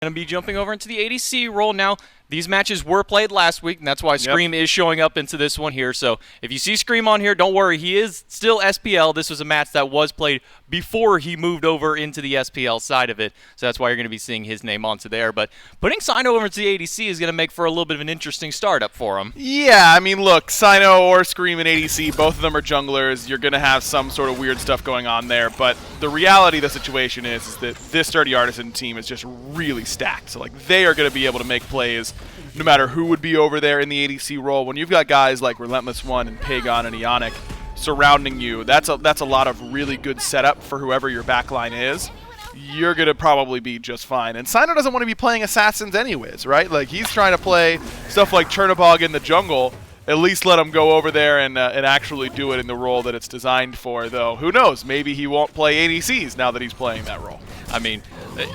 Going to be jumping over into the ADC role now. These matches were played last week, and that's why Scream is showing up into this one here. So if you see Scream on here, don't worry. He is still SPL. This was a match that was played before he moved over into the SPL side of it. So that's why you're going to be seeing his name onto there. But putting Sino over into the ADC is going to make for a little bit of an interesting startup for him. Yeah, I mean, look, Sino or Scream and ADC, both of them are junglers. You're going to have some sort of weird stuff going on there. But the reality of the situation is that this Sturdy Artisan team is just really stacked. So, like, they are going to be able to make plays no matter who would be over there in the ADC role. When you've got guys like Relentless One and Pagon and Ionic surrounding you, that's a lot of really good setup for whoever your backline is. You're going to probably be just fine. And Sino doesn't want to be playing Assassins anyways, right? Like, he's trying to play stuff like Chernobog in the jungle. At least let him go over there and actually do it in the role that it's designed for, though. Who knows? Maybe he won't play ADCs now that he's playing that role. I mean,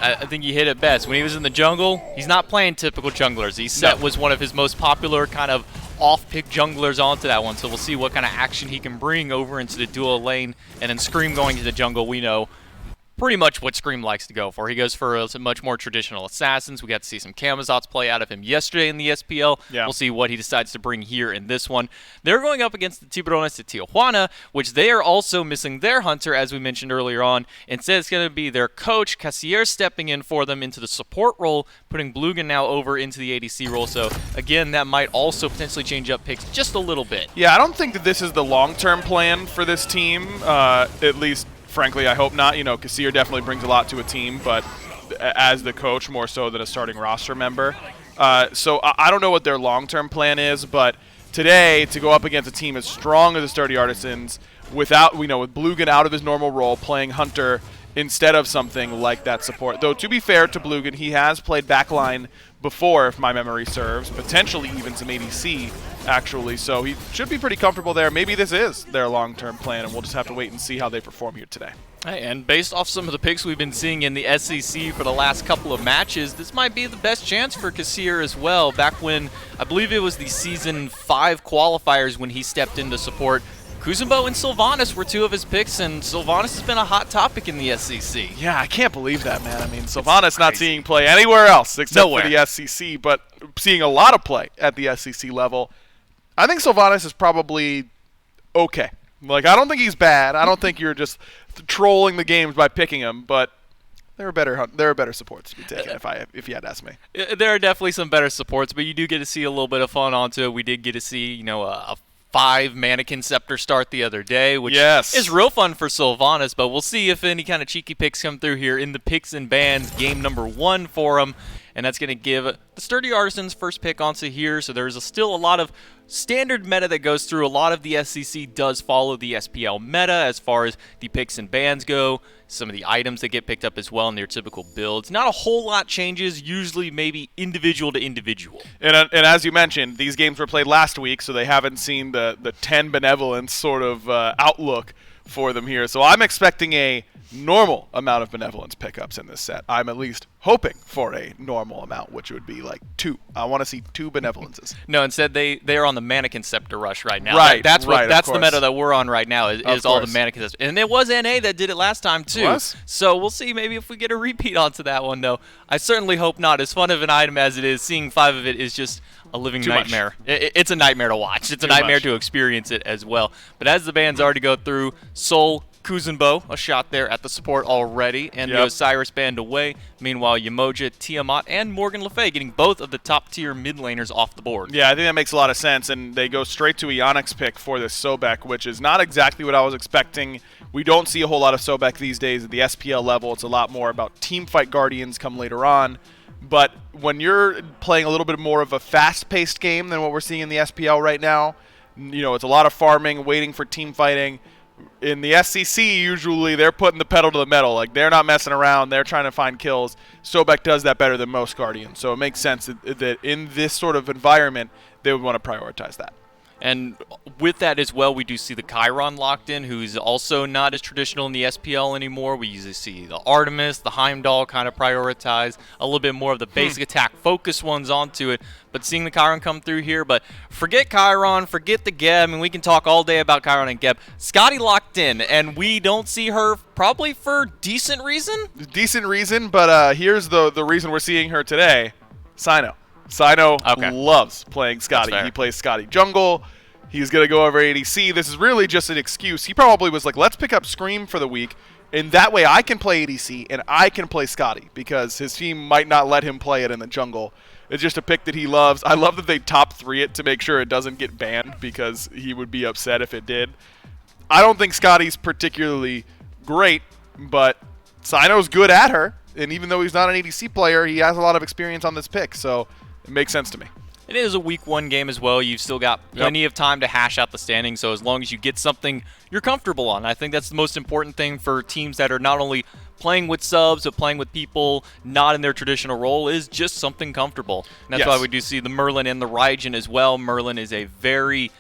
I think you hit it best. When he was in the jungle, he's not playing typical junglers. Set was one of his most popular kind of off-pick junglers onto that one, so we'll see what kind of action he can bring over into the dual lane. And then Scream going to the jungle, we know pretty much what Scream likes to go for. He goes for a much more traditional Assassins. We got to see some Camazots play out of him yesterday in the SPL. Yeah. We'll see what he decides to bring here in this one. They're going up against the Tiburones de Tijuana, which they are also missing their hunter, as we mentioned earlier on. Instead, it's going to be their coach, Cassier, stepping in for them into the support role, putting Blugan now over into the ADC role. So, again, that might also potentially change up picks just a little bit. Yeah, I don't think that this is the long-term plan for this team, at least frankly, I hope not. You know, Cassier definitely brings a lot to a team, but as the coach more so than a starting roster member. So I don't know what their long-term plan is, but today to go up against a team as strong as the Sturdy Artisans without, with Blugan out of his normal role, playing Hunter instead of something like that support. Though, to be fair to Blugan, he has played backline before, if my memory serves, potentially even some ADC, actually. So he should be pretty comfortable there. Maybe this is their long-term plan, and we'll just have to wait and see how they perform here today. Hey, and based off some of the picks we've been seeing in the SCC for the last couple of matches, this might be the best chance for Cassier as well. Back when, I believe it was the Season 5 qualifiers when he stepped into support, Kuzumbo and Sylvanas were two of his picks, and Sylvanas has been a hot topic in the SCC. Yeah, I can't believe that, man. I mean, Sylvanas not seeing play anywhere else except for the SCC, but seeing a lot of play at the SCC level. I think Sylvanas is probably okay. Like, I don't think he's bad. I don't think you're just trolling the games by picking him, but there are better supports to be taken if you had to ask me. There are definitely some better supports, but you do get to see a little bit of fun onto it. We did get to see, a 5 Mannequin Scepter start the other day, which is real fun for Sylvanas, but we'll see if any kind of cheeky picks come through here in the picks and bans game number 1 for him, and that's going to give the Sturdy Artisans first pick onto here, so there's still a lot of standard meta that goes through. A lot of the SCC does follow the SPL meta as far as the picks and bans go, some of the items that get picked up as well in their typical builds. Not a whole lot changes, usually maybe individual to individual. And as you mentioned, these games were played last week, so they haven't seen the 10 benevolence sort of outlook for them here. So I'm expecting a normal amount of benevolence pickups in this set. I'm at least hoping for a normal amount, which would be like 2. I want to see 2 benevolences. No, instead they're on the Mannequin Scepter rush right now. Right, that's the meta that we're on right now is all the Mannequin Scepter. And it was NA that did it last time too. So we'll see maybe if we get a repeat onto that one though. I certainly hope not. As fun of an item as it is, seeing 5 of it is just a living nightmare. It's a nightmare to watch. It's a nightmare to experience it as well. But as the bands already go through, Soul, Kuzumbo, a shot there at the support already, and the Osiris band away. Meanwhile, Yamoja, Tiamat, and Morgan Le Fay getting both of the top-tier mid laners off the board. Yeah, I think that makes a lot of sense, and they go straight to Ionic's pick for this Sobek, which is not exactly what I was expecting. We don't see a whole lot of Sobek these days at the SPL level. It's a lot more about teamfight Guardians come later on. But when you're playing a little bit more of a fast-paced game than what we're seeing in the SPL right now, it's a lot of farming, waiting for team fighting. In the SCC, usually they're putting the pedal to the metal. Like, they're not messing around. They're trying to find kills. Sobek does that better than most Guardians. So it makes sense that in this sort of environment, they would want to prioritize that. And with that as well, we do see the Chiron locked in, who's also not as traditional in the SPL anymore. We usually see the Artemis, the Heimdall kind of prioritize, a little bit more of the basic attack focus ones onto it. But seeing the Chiron come through here, but forget Chiron, forget the Geb, and we can talk all day about Chiron and Geb. Scotty locked in, and we don't see her probably for decent reason? Decent reason, but here's the reason we're seeing her today. Sino. Sino loves playing Scotty. He plays Scotty jungle. He's going to go over ADC. This is really just an excuse. He probably was like, let's pick up Scream for the week, and that way I can play ADC and I can play Scotty because his team might not let him play it in the jungle. It's just a pick that he loves. I love that they top 3 it to make sure it doesn't get banned because he would be upset if it did. I don't think Scotty's particularly great, but Sino's good at her, and even though he's not an ADC player, he has a lot of experience on this pick, so it makes sense to me. It is a week 1 game as well. You've still got plenty of time to hash out the standings, so as long as you get something you're comfortable on, I think that's the most important thing for teams that are not only playing with subs, but playing with people not in their traditional role, is just something comfortable. And that's why we do see the Merlin and the Raijin as well. Merlin is a very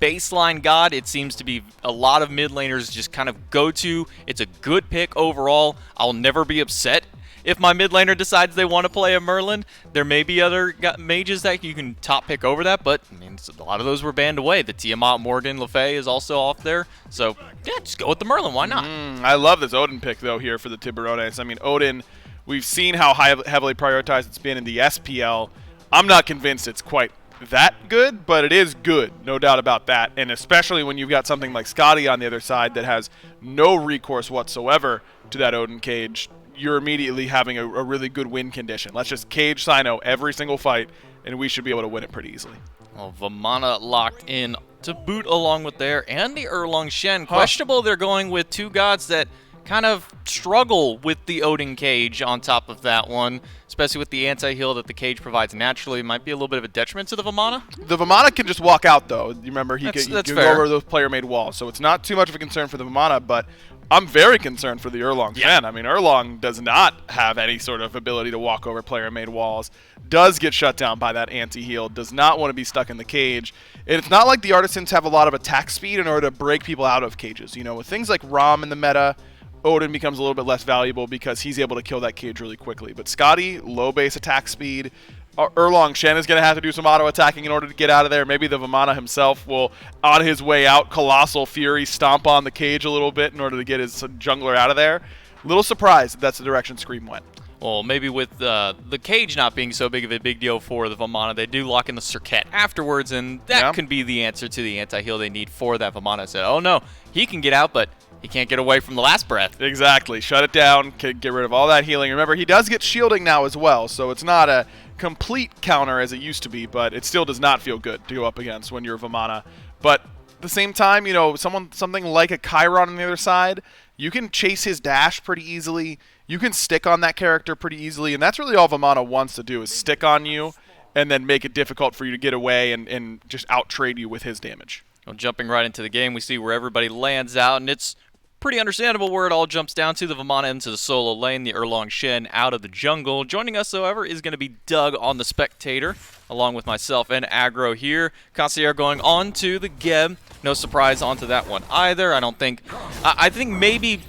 baseline god. It seems to be a lot of mid laners just kind of go to. It's a good pick overall. I'll never be upset if my mid laner decides they want to play a Merlin. There may be other mages that you can top pick over that, but I mean, a lot of those were banned away. The Tiamat Morgan Le Fay is also off there. So, yeah, just go with the Merlin. Why not? I love this Odin pick, though, here for the Tiburones. I mean, Odin, we've seen how heavily prioritized it's been in the SPL. I'm not convinced it's quite that good, but it is good, no doubt about that. And especially when you've got something like Scotty on the other side that has no recourse whatsoever to that Odin cage, you're immediately having a really good win condition. Let's just cage Sino every single fight, and we should be able to win it pretty easily. Well, Vamana locked in to boot along with there, and the Erlong Shen. Questionable they're going with 2 gods that kind of struggle with the Odin cage on top of that one, especially with the anti-heal that the cage provides naturally. It might be a little bit of a detriment to the Vamana. The Vamana can just walk out, though. You remember, he can fair. go over those player-made walls, so it's not too much of a concern for the Vamana, but I'm very concerned for the Erlong Shen. I mean, Erlong does not have any sort of ability to walk over player-made walls, does get shut down by that anti-heal, does not want to be stuck in the cage. And it's not like the Artisans have a lot of attack speed in order to break people out of cages. You know, with things like Rom in the meta, Odin becomes a little bit less valuable because he's able to kill that cage really quickly. But Scotty, low base attack speed. Erlong Shen is going to have to do some auto-attacking in order to get out of there. Maybe the Vamana himself will, on his way out, Colossal Fury, stomp on the cage a little bit in order to get his jungler out of there. Little surprised that's the direction Scream went. Well, maybe with the cage not being so big of a big deal for the Vamana, they do lock in the Circuit afterwards, and that can be the answer to the anti-heal they need for that Vamana. Said, oh no, he can get out, but he can't get away from the last breath. Exactly. Shut it down, get rid of all that healing. Remember, he does get shielding now as well, so it's not a complete counter as it used to be, but it still does not feel good to go up against when you're Vamana. But at the same time, you know, something like a Chiron on the other side, you can chase his dash pretty easily. You can stick on that character pretty easily, and that's really all Vamana wants to do is stick on you and then make it difficult for you to get away and just out-trade you with his damage. Well, jumping right into the game, we see where everybody lands out, and it's pretty understandable where it all jumps down to. The Vamana into the solo lane, the Erlong Shen out of the jungle. Joining us, however, is going to be Doug on the Spectator, along with myself and Aggro here. Concierge going on to the Geb. No surprise onto that one either. I think maybe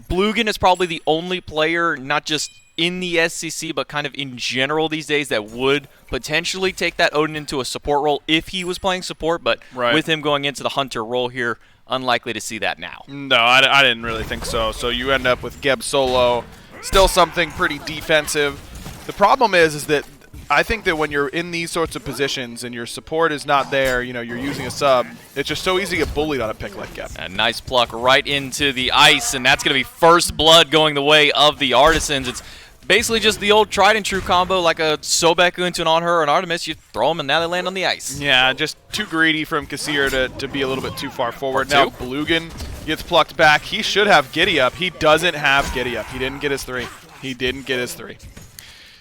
Blugan is probably the only player, not just in the SCC, but kind of in general these days, that would potentially take that Odin into a support role if he was playing support. But with him going into the Hunter role here, unlikely to see that now. No, I didn't really think so. So you end up with Geb solo, still something pretty defensive. The problem is that I think that when you're in these sorts of positions and your support is not there, you know, you're using a sub, it's just so easy to get bullied on a pick like Geb. A nice pluck right into the ice, and that's going to be first blood going the way of the Artisans. It's basically just the old tried and true combo, like a Sobeku into an On Her or an Artemis. You throw them and now they land on the ice. Yeah, just too greedy from Kassir to be a little bit too far forward. Now Blugan gets plucked back. He should have Giddy Up. He doesn't have Giddy Up. He didn't get his 3. He didn't get his 3.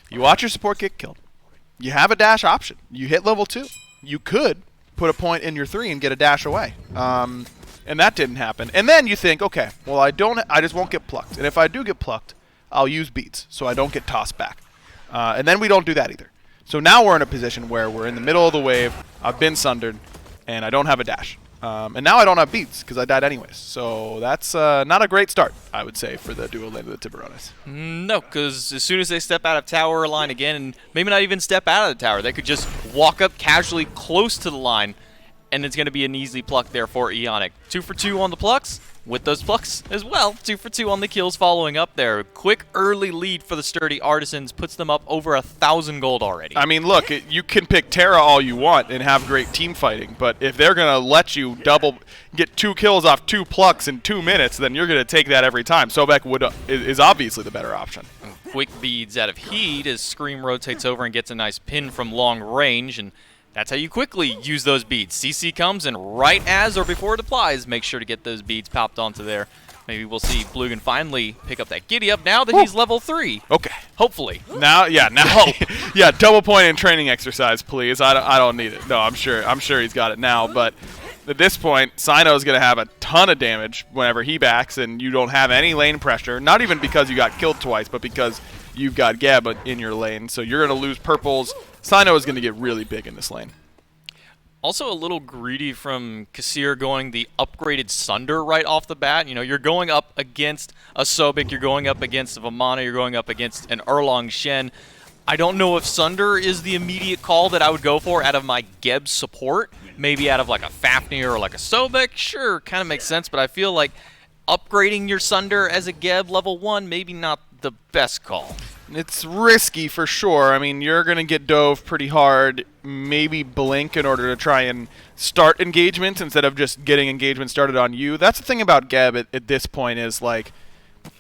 You watch your support get killed. You have a dash option. You hit level 2. You could put a point in your 3 and get a dash away. And that didn't happen. And then you think, okay, well I just won't get plucked. And if I do get plucked, I'll use beats so I don't get tossed back. And then we don't do that either. So now we're in a position where we're in the middle of the wave. I've been sundered. and I don't have a dash. And now I don't have beats because I died anyways. So that's not a great start, I would say, for the duo lane of the Tiburones. No, because as soon as they step out of tower line again, and maybe not even step out of the tower, they could just walk up casually close to the line, and it's going to be an easy pluck there for Ionic. 2 for 2 on the plucks. With those plucks as well, 2 for 2 on the kills following up there. Quick early lead for the sturdy Artisans puts them up over 1,000 gold already. I mean, look, you can pick Terra all you want and have great team fighting, but if they're going to let you get 2 kills off 2 plucks in 2 minutes, then you're going to take that every time. Sobek is obviously the better option. Quick beads out of Heat as Scream rotates over and gets a nice pin from long range, and that's how you quickly use those beads. CC comes, and right as or before it applies, make sure to get those beads popped onto there. Maybe we'll see Blugan finally pick up that giddy up now that he's level 3. Okay. Hopefully. Now, yeah, double point in training exercise, please. I don't need it. No, I'm sure he's got it now, but at this point, Sino's going to have a ton of damage whenever he backs, and you don't have any lane pressure, not even because you got killed twice, but because you've got Geb in your lane, so you're going to lose purples. Sino is going to get really big in this lane. Also a little greedy from Kassir going the upgraded Sunder right off the bat. You know, you're going up against a Sobek, you're going up against a Vamana, you're going up against an Erlong Shen. I don't know if Sunder is the immediate call that I would go for out of my Geb support. Maybe out of like a Fafnir or like a Sobek. Sure, kind of makes sense, but I feel like upgrading your Sunder as a Geb level 1, maybe not the best call. It's risky for sure. I mean, you're going to get dove pretty hard, maybe blink in order to try and start engagements instead of just getting engagement started on you. That's the thing about Geb at this point is, like,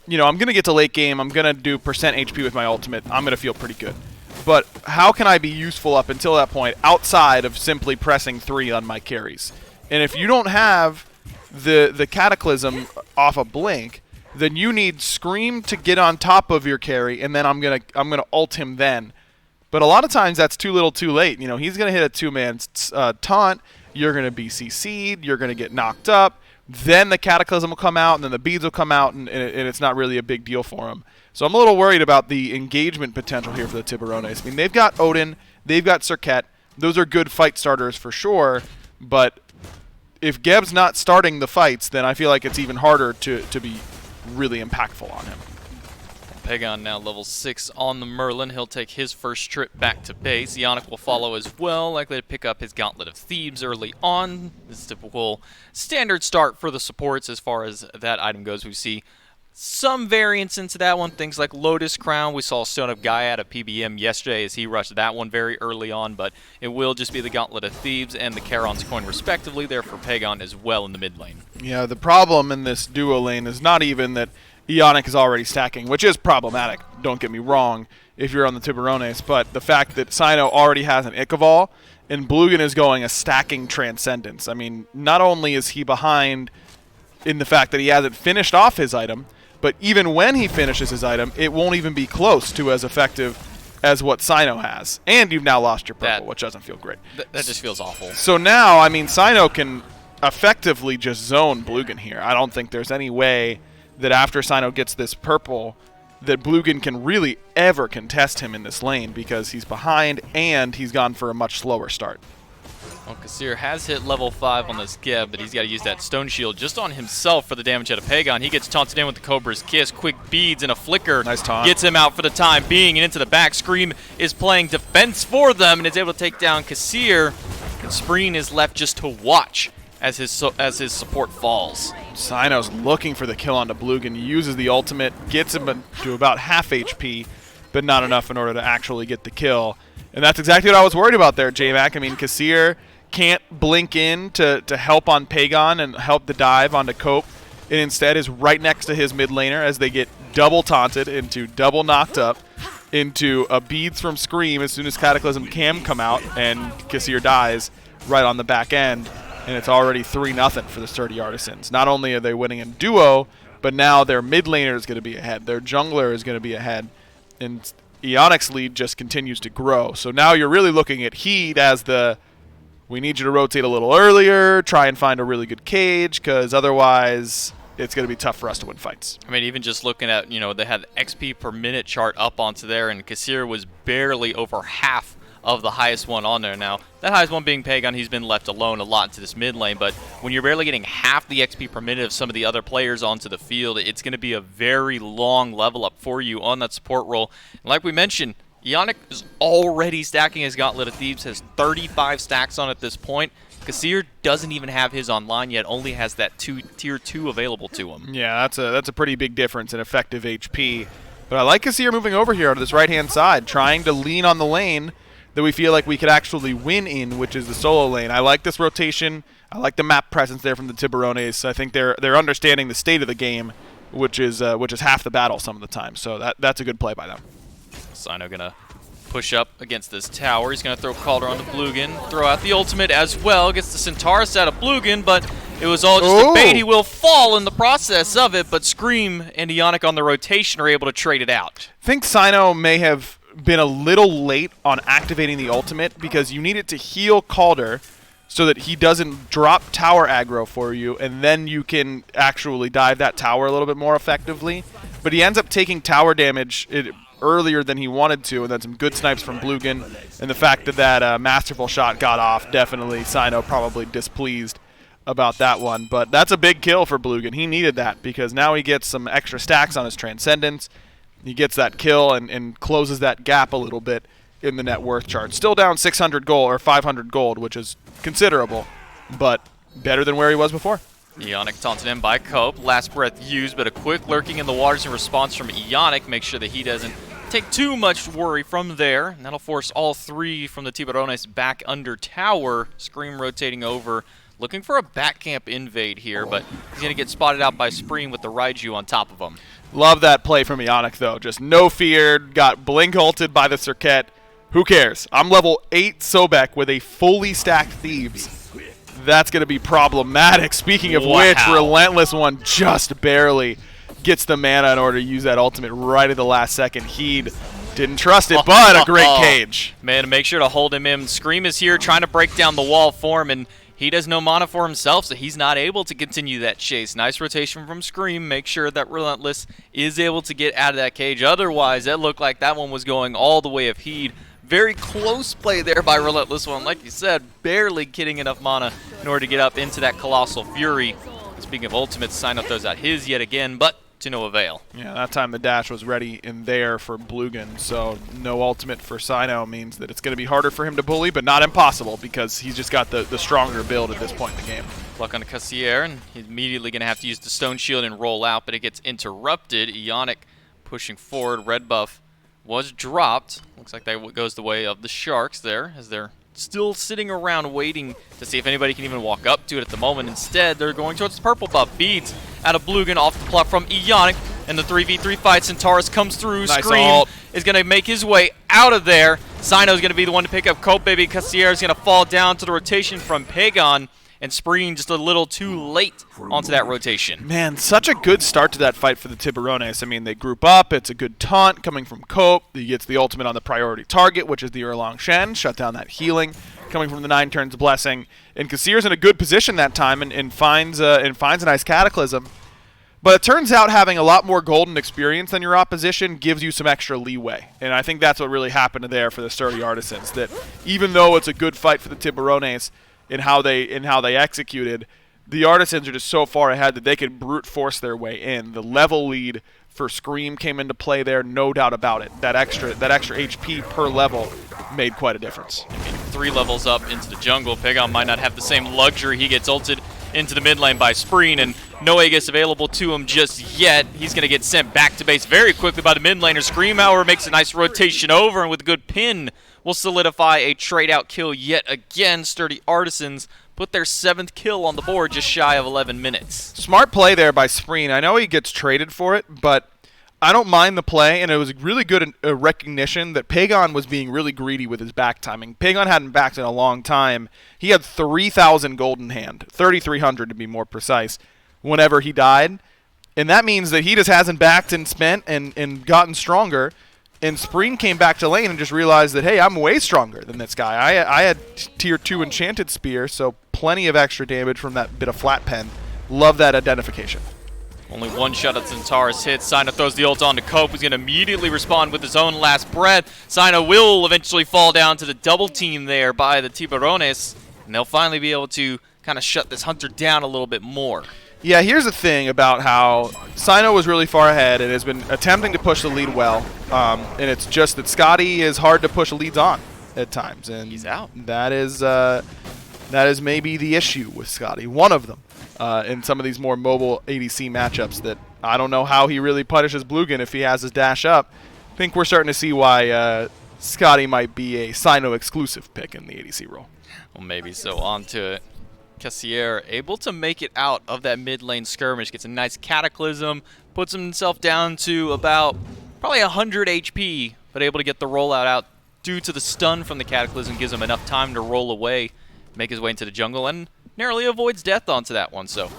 you know, I'm going to get to late game, I'm going to do percent HP with my ultimate, I'm going to feel pretty good. But how can I be useful up until that point outside of simply pressing 3 on my carries? And if you don't have the Cataclysm off a blink, then you need Scream to get on top of your carry, and then I'm gonna ult him then. But a lot of times that's too little too late. You know, he's gonna hit a 2-man taunt, you're gonna be CC'd, you're gonna get knocked up, then the Cataclysm will come out, and then the beads will come out, and it's not really a big deal for him. So I'm a little worried about the engagement potential here for the Tiburones. I mean, they've got Odin, they've got Serket, those are good fight starters for sure, but if Geb's not starting the fights, then I feel like it's even harder to be really impactful on him. Pagon now level 6 on the Merlin. He'll take his first trip back to base. Ionic will follow as well, likely to pick up his Gauntlet of Thebes early on. This typical standard start for the supports as far as that item goes. We see some variance into that one, things like Lotus Crown. We saw Stone of Gaia at a PBM yesterday as he rushed that one very early on, but it will just be the Gauntlet of Thebes and the Charon's Coin respectively there for Pagon as well in the mid lane. Yeah, the problem in this duo lane is not even that Ionic is already stacking, which is problematic, don't get me wrong, if you're on the Tiburones, but the fact that Sino already has an Ichabod and Blugan is going a stacking Transcendence. I mean, not only is he behind in the fact that he hasn't finished off his item, but even when he finishes his item, it won't even be close to as effective as what Sino has. And you've now lost your purple, which doesn't feel great. That just feels awful. So now, I mean, Sino can effectively just zone Blugan here. I don't think there's any way that after Sino gets this purple that Blugan can really ever contest him in this lane because he's behind and he's gone for a much slower start. Well, Kassir has hit level 5 on this Geb, but he's got to use that Stone Shield just on himself for the damage out of Pagon. He gets taunted in with the Cobra's Kiss. Quick beads and a flicker. Nice taunt. Gets him out for the time being and into the back. Scream is playing defense for them and is able to take down Kassir. And Spreen is left just to watch as his support falls. Sino's looking for the kill onto Blugan. He uses the ultimate, gets him to about half HP, but not enough in order to actually get the kill. And that's exactly what I was worried about there, J-Mac. I mean, Kassir can't blink in to help on Pagon and help the dive onto Cope, and instead is right next to his mid laner as they get double taunted into double knocked up into a beads from Scream as soon as Cataclysm can come out, and Kassir dies right on the back end, and it's already 3-0 for the sturdy Artisans. Not only are they winning in duo, but now their mid laner is going to be ahead, their jungler is going to be ahead, and Ionic's lead just continues to grow. So now you're really looking at Heat as the we need you to rotate a little earlier, try and find a really good cage, because otherwise it's going to be tough for us to win fights. I mean, even just looking at, you know, they had XP per minute chart up onto there, and Kassir was barely over half of the highest one on there. Now, that highest one being Pagon, he's been left alone a lot into this mid lane, but when you're barely getting half the XP per minute of some of the other players onto the field, it's going to be a very long level up for you on that support role. And like we mentioned, Ionic is already stacking his Gauntlet of Thebes, has 35 stacks on at this point. Kassir doesn't even have his online yet, only has that tier 2 available to him. Yeah, that's a pretty big difference in effective HP. But I like Kassir moving over here to this right-hand side, trying to lean on the lane that we feel like we could actually win in, which is the solo lane. I like this rotation. I like the map presence there from the Tiburones. I think they're understanding the state of the game, which is half the battle some of the time. So that's a good play by them. Sino gonna push up against this tower. He's gonna throw Calder on the Blugan, throw out the ultimate as well. Gets the Centaurus out of Blugan, but it was all just a bait. He will fall in the process of it, but Scream and Ionic on the rotation are able to trade it out. I think Sino may have been a little late on activating the ultimate because you need it to heal Calder so that he doesn't drop tower aggro for you, and then you can actually dive that tower a little bit more effectively. But he ends up taking tower damage earlier than he wanted to, and then some good snipes from Blugan, and the fact that masterful shot got off, definitely Sino probably displeased about that one. But that's a big kill for Blugan. He needed that because now he gets some extra stacks on his Transcendence. He gets that kill and closes that gap a little bit in the net worth chart. Still down 600 gold or 500 gold, which is considerable, but better than where he was before. Ionic taunted in by Cope. Last breath used, but a quick lurking in the waters in response from Ionic makes sure that he doesn't take too much worry from there. And that'll force all three from the Tiburones back under tower. Scream rotating over, looking for a back camp invade here, but he's going to get spotted out by Spreen with the Raiju on top of him. Love that play from Ionic, though. Just no fear, got blink ulted by the Circuit. Who cares? I'm level 8 Sobek with a fully stacked Thebes. That's going to be problematic. Speaking of which, Relentless One just barely gets the mana in order to use that ultimate right at the last second. Heed didn't trust it, but a great cage. Man, make sure to hold him in. Scream is here trying to break down the wall for him, and he does no mana for himself, so he's not able to continue that chase. Nice rotation from Scream. Make sure that Relentless is able to get out of that cage. Otherwise, it looked like that one was going all the way of Heed. Very close play there by Relentless One. Like you said, barely getting enough mana in order to get up into that Colossal Fury. Speaking of ultimates, Sino throws out his yet again, but to no avail. Yeah, that time the dash was ready in there for Blugan, so no ultimate for Sino means that it's going to be harder for him to bully, but not impossible because he's just got the stronger build at this point in the game. Luck on the Kassir, and he's immediately going to have to use the Stone Shield and roll out, but it gets interrupted. Ionic pushing forward. Red buff was dropped. Looks like that goes the way of the Sharks there, as they're still sitting around waiting to see if anybody can even walk up to it at the moment. Instead, they're going towards the purple buff. Beads out of Blugan off the pluck from Ionic, and the 3v3 fight. Centaurus comes through. Nice Scream ult. is going to make his way out of there. Sino's going to be the one to pick up Cope, baby. Kassir is going to fall down to the rotation from Pagon, and Spreen just a little too late onto that rotation. Man, such a good start to that fight for the Tiburones. I mean, they group up. It's a good taunt coming from Cope. He gets the ultimate on the priority target, which is the Erlang Shen. Shut down that healing coming from the 9 turns blessing. And Kassir's in a good position that time and finds a nice Cataclysm. But it turns out having a lot more golden experience than your opposition gives you some extra leeway. And I think that's what really happened there for the Sturdy Artisans, that even though it's a good fight for the Tiburones in how they executed, the Artisans are just so far ahead that they could brute force their way in. The level lead for Scream came into play there, no doubt about it. That extra HP per level made quite a difference. I mean, 3 levels up into the jungle. Pagon might not have the same luxury. He gets ulted into the mid lane by Spreen, and no Aegis available to him just yet. He's going to get sent back to base very quickly by the mid laner. Scream, however, makes a nice rotation over, and with a good pin, will solidify a trade-out kill yet again. Sturdy Artisans put their 7th kill on the board just shy of 11 minutes. Smart play there by Spreen. I know he gets traded for it, but I don't mind the play, and it was really good recognition that Pagon was being really greedy with his back timing. Pagon hadn't backed in a long time. He had 3,000 gold in hand, 3,300 to be more precise, whenever he died. And that means that he just hasn't backed and spent and gotten stronger. And Spreen came back to lane and just realized that, hey, I'm way stronger than this guy. I had tier 2 Enchanted Spear, so plenty of extra damage from that bit of flat pen. Love that identification. Only one shot at Centaurus hit. Sino throws the ult on to Cope, who's going to immediately respond with his own last breath. Sino will eventually fall down to the double team there by the Tiburones, and they'll finally be able to kind of shut this Hunter down a little bit more. Yeah, here's the thing about how Sino was really far ahead and has been attempting to push the lead well, and it's just that Scotty is hard to push leads on at times, and he's out. That is maybe the issue with Scotty, one of them, in some of these more mobile ADC matchups. That I don't know how he really punishes Bluegan if he has his dash up. I think we're starting to see why Scotty might be a Sino exclusive pick in the ADC role. Well, maybe so. On to it. Cassier able to make it out of that mid lane skirmish, gets a nice cataclysm, puts himself down to about probably 100 HP, but able to get the rollout out due to the stun from the cataclysm, gives him enough time to roll away, make his way into the jungle, and narrowly avoids death onto that one. So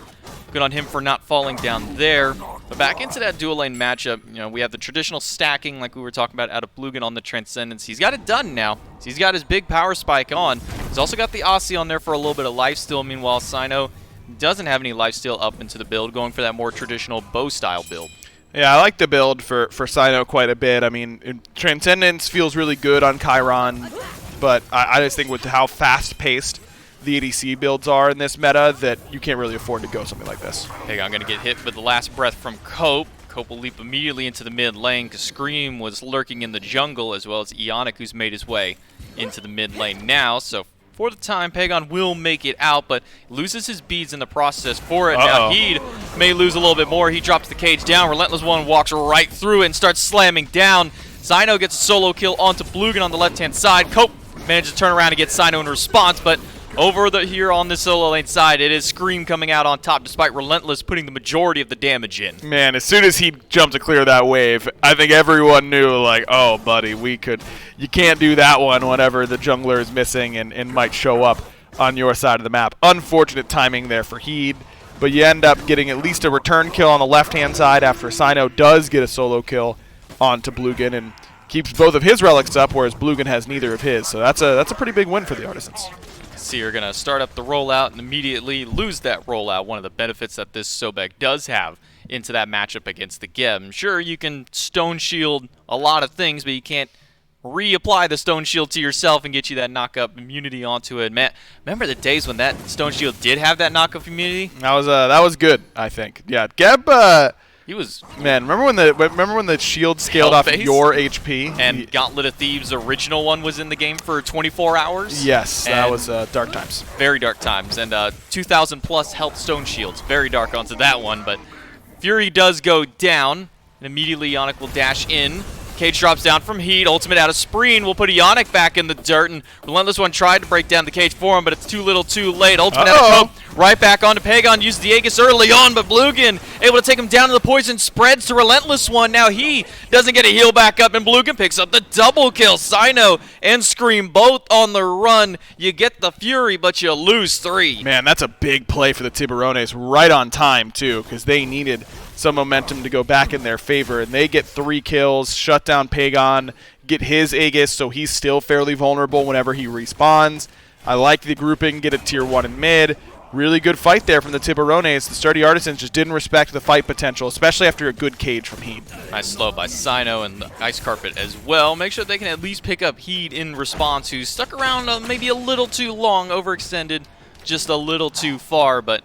good on him for not falling down there. But back into that dual lane matchup, you know, we have the traditional stacking like we were talking about out of Bluegan on the Transcendence. He's got it done now. So he's got his big power spike on. He's also got the Aussie on there for a little bit of lifesteal. Meanwhile, Sino doesn't have any lifesteal up into the build, going for that more traditional bow style build. Yeah, I like the build for Sino quite a bit. I mean, Transcendence feels really good on Chiron, but I just think with how fast-paced the ADC builds are in this meta that you can't really afford to go something like this. Pagon going to get hit with the last breath from Cope. Cope will leap immediately into the mid lane because Scream was lurking in the jungle, as well as Ionic, who's made his way into the mid lane now. So for the time, Pagon will make it out, but loses his beads in the process for it. Now he may lose a little bit more. He drops the cage down. Relentless One walks right through it and starts slamming down. Sino gets a solo kill onto Bluegan on the left-hand side. Cope manages to turn around and get Sino in response, but over here on the solo lane side, it is Scream coming out on top, despite Relentless putting the majority of the damage in. Man, as soon as he jumped to clear that wave, I think everyone knew, like, oh, buddy, you can't do that one whenever the jungler is missing and might show up on your side of the map. Unfortunate timing there for Heed, but you end up getting at least a return kill on the left-hand side after Sino does get a solo kill onto Bluegan and keeps both of his relics up, whereas Bluegan has neither of his. So that's a pretty big win for the Artisans. Are going to start up the rollout and immediately lose that rollout. One of the benefits that this Sobek does have into that matchup against the Geb. Sure, you can Stone Shield a lot of things, but you can't reapply the Stone Shield to yourself and get you that knock-up immunity onto it. Man, remember the days when that Stone Shield did have that knock-up immunity? That was good, I think. Yeah, Geb. He was, man. Remember when the shield scaled off your HP? And Gauntlet of Thieves' original one was in the game for 24 hours. Yes, that was dark times. Very dark times, and 2,000 plus health Stone Shields. Very dark onto that one, but Fury does go down, and immediately Ionic will dash in. Cage drops down from Heat. Ultimate out of Spreen will put Ionic back in the dirt, and Relentless One tried to break down the cage for him, but it's too little too late. Ultimate out of Cope, right back onto Pagon. Uses the Aegis early on, but Bluegan able to take him down to the poison. Spreads to Relentless One. Now he doesn't get a heal back up, and Bluegan picks up the double kill. Sino and Scream both on the run. You get the Fury, but you lose 3. Man, that's a big play for the Tiburones, right on time, too, because they needed some momentum to go back in their favor, and they get 3 kills, shut down Pagon, get his Aegis, so he's still fairly vulnerable whenever he respawns. I like the grouping, get a tier 1 in mid. Really good fight there from the Tiburones. The sturdy Artisans just didn't respect the fight potential, especially after a good cage from Heed. Nice slow by Sino and the Ice Carpet as well. Make sure they can at least pick up Heed in response, who's stuck around maybe a little too long, overextended just a little too far, but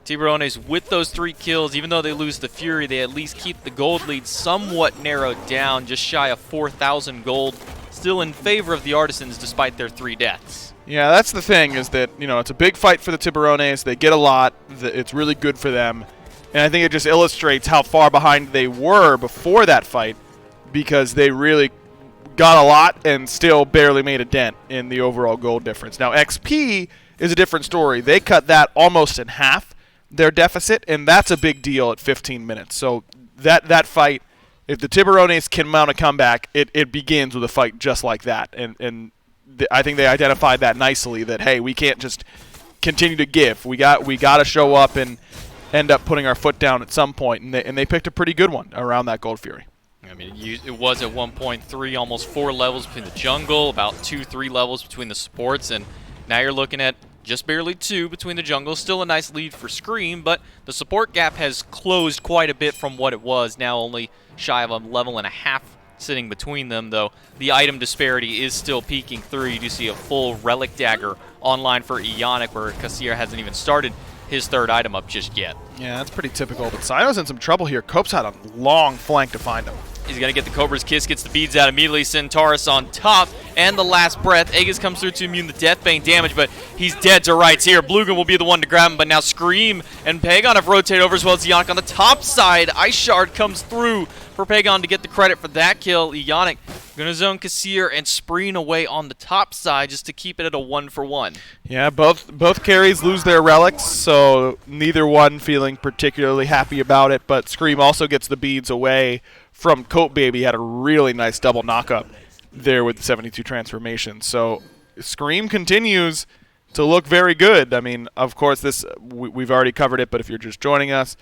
Tiburones with those 3 kills, even though they lose the Fury, they at least keep the gold lead somewhat narrowed down, just shy of 4,000 gold, still in favor of the Artisans despite their 3 deaths. Yeah, that's the thing, is that, you know, it's a big fight for the Tiburones. They get a lot. It's really good for them. And I think it just illustrates how far behind they were before that fight, because they really got a lot and still barely made a dent in the overall gold difference. Now, XP is a different story. They cut that almost in half, their deficit, and that's a big deal at 15 minutes. So that fight, if the Tiburones can mount a comeback, it begins with a fight just like that. And I think they identified that nicely, that, hey, we can't just continue to give. We got to show up and end up putting our foot down at some point, and they picked a pretty good one around that Gold Fury. I mean, it was at 1.3, almost 4 levels between the jungle, about 2-3 levels between the supports, and now you're looking at Just barely 2 between the jungle. Still a nice lead for Scream, but the support gap has closed quite a bit from what it was. Now only shy of a level and a half sitting between them, though the item disparity is still peaking through. You do see a full Relic Dagger online for Ionic, where Kassir hasn't even started his 3rd item up just yet. Yeah, that's pretty typical, but Sino's in some trouble here. Cope's had a long flank to find him. He's going to get the Cobra's Kiss, gets the beads out immediately. Centaurus on top, and the last breath. Aegis comes through to immune the Deathbane damage, but he's dead to rights here. Bluegun will be the one to grab him, but now Scream and Pagon have rotated over as well as Ionic on the top side. Ice Shard comes through for Pagon to get the credit for that kill. Ionic going to zone Kassir and Spreen away on the top side just to keep it at a 1-for-1. Yeah, both carries lose their relics, so neither one feeling particularly happy about it, but Scream also gets the beads away from Cope Baby. Had a really nice double knockup there with the 72 transformation. So Scream continues to look very good. I mean, of course, this we've already covered it, but if you're just joining us,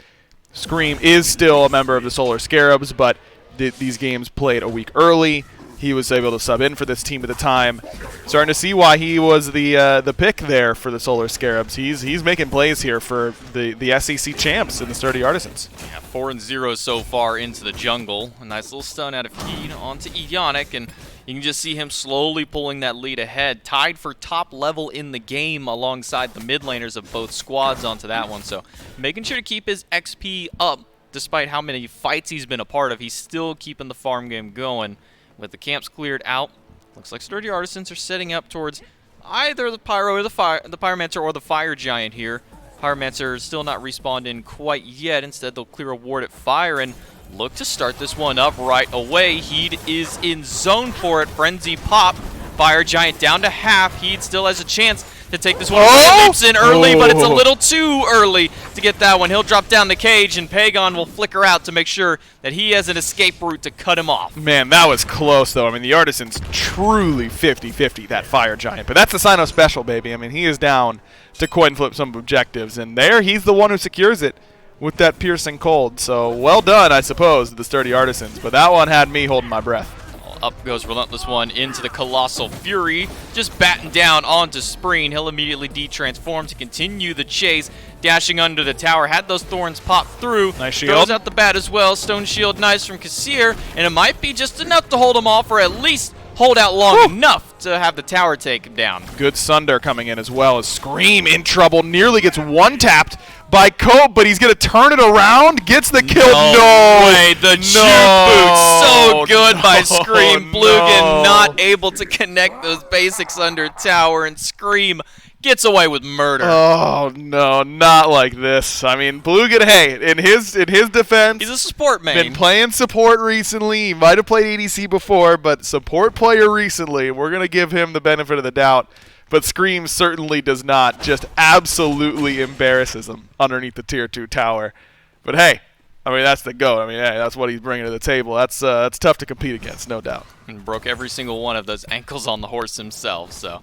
Scream is still a member of the Solar Scarabs, but these games played a week early. He was able to sub in for this team at the time. Starting to see why he was the pick there for the Solar Scarabs. He's making plays here for the SCC champs in the Sturdy Artisans. Yeah, 4-0 so far into the jungle. A nice little stun out of Heed onto Ionic, and you can just see him slowly pulling that lead ahead. Tied for top level in the game alongside the mid laners of both squads onto that one. So making sure to keep his XP up despite how many fights he's been a part of. He's still keeping the farm game going. With the camps cleared out, looks like Sturdy Artisans are setting up towards either the Pyro or the Pyromancer or the Fire Giant here. Pyromancer is still not respawned in quite yet. Instead, they'll clear a ward at Fire and look to start this one up right away. Heed is in zone for it. Frenzy pop. Fire Giant down to half. Heed still has a chance to take this one. Leaps in early, but it's a little too early to get that one. He'll drop down the cage, and Pagon will flicker out to make sure that he has an escape route to cut him off. Man, that was close, though. I mean, the Artisans truly 50-50, that Fire Giant. But that's the Sino special, baby. I mean, he is down to coin flip some objectives, and there he's the one who secures it with that piercing cold. So well done, I suppose, the Sturdy Artisans. But that one had me holding my breath. Up goes Relentless One into the Colossal Fury, just batting down onto Spreen. He'll immediately de-transform to continue the chase, dashing under the tower. Had those thorns pop through. Nice shield. Throws out the bat as well. Stone Shield nice from Kassir, and it might be just enough to hold him off, or at least hold out long enough to have the tower take him down. Good Sunder coming in as well as Scream in trouble. Nearly gets one-tapped by Cope, but he's going to turn it around. Gets the kill. No way. The juke boot. So good by Scream. Bluegun not able to connect those basics under tower, and Scream gets away with murder. Oh, no, not like this. I mean, Bluegun, hey, in his defense, he's a support main. Been playing support recently. He might have played ADC before, but support player recently. We're going to give him the benefit of the doubt. But Scream certainly does not. Just absolutely embarrasses him underneath the Tier 2 tower. But hey, I mean, that's the GOAT. I mean, hey, that's what he's bringing to the table. That's tough to compete against, no doubt. And broke every single one of those ankles on the horse himself. So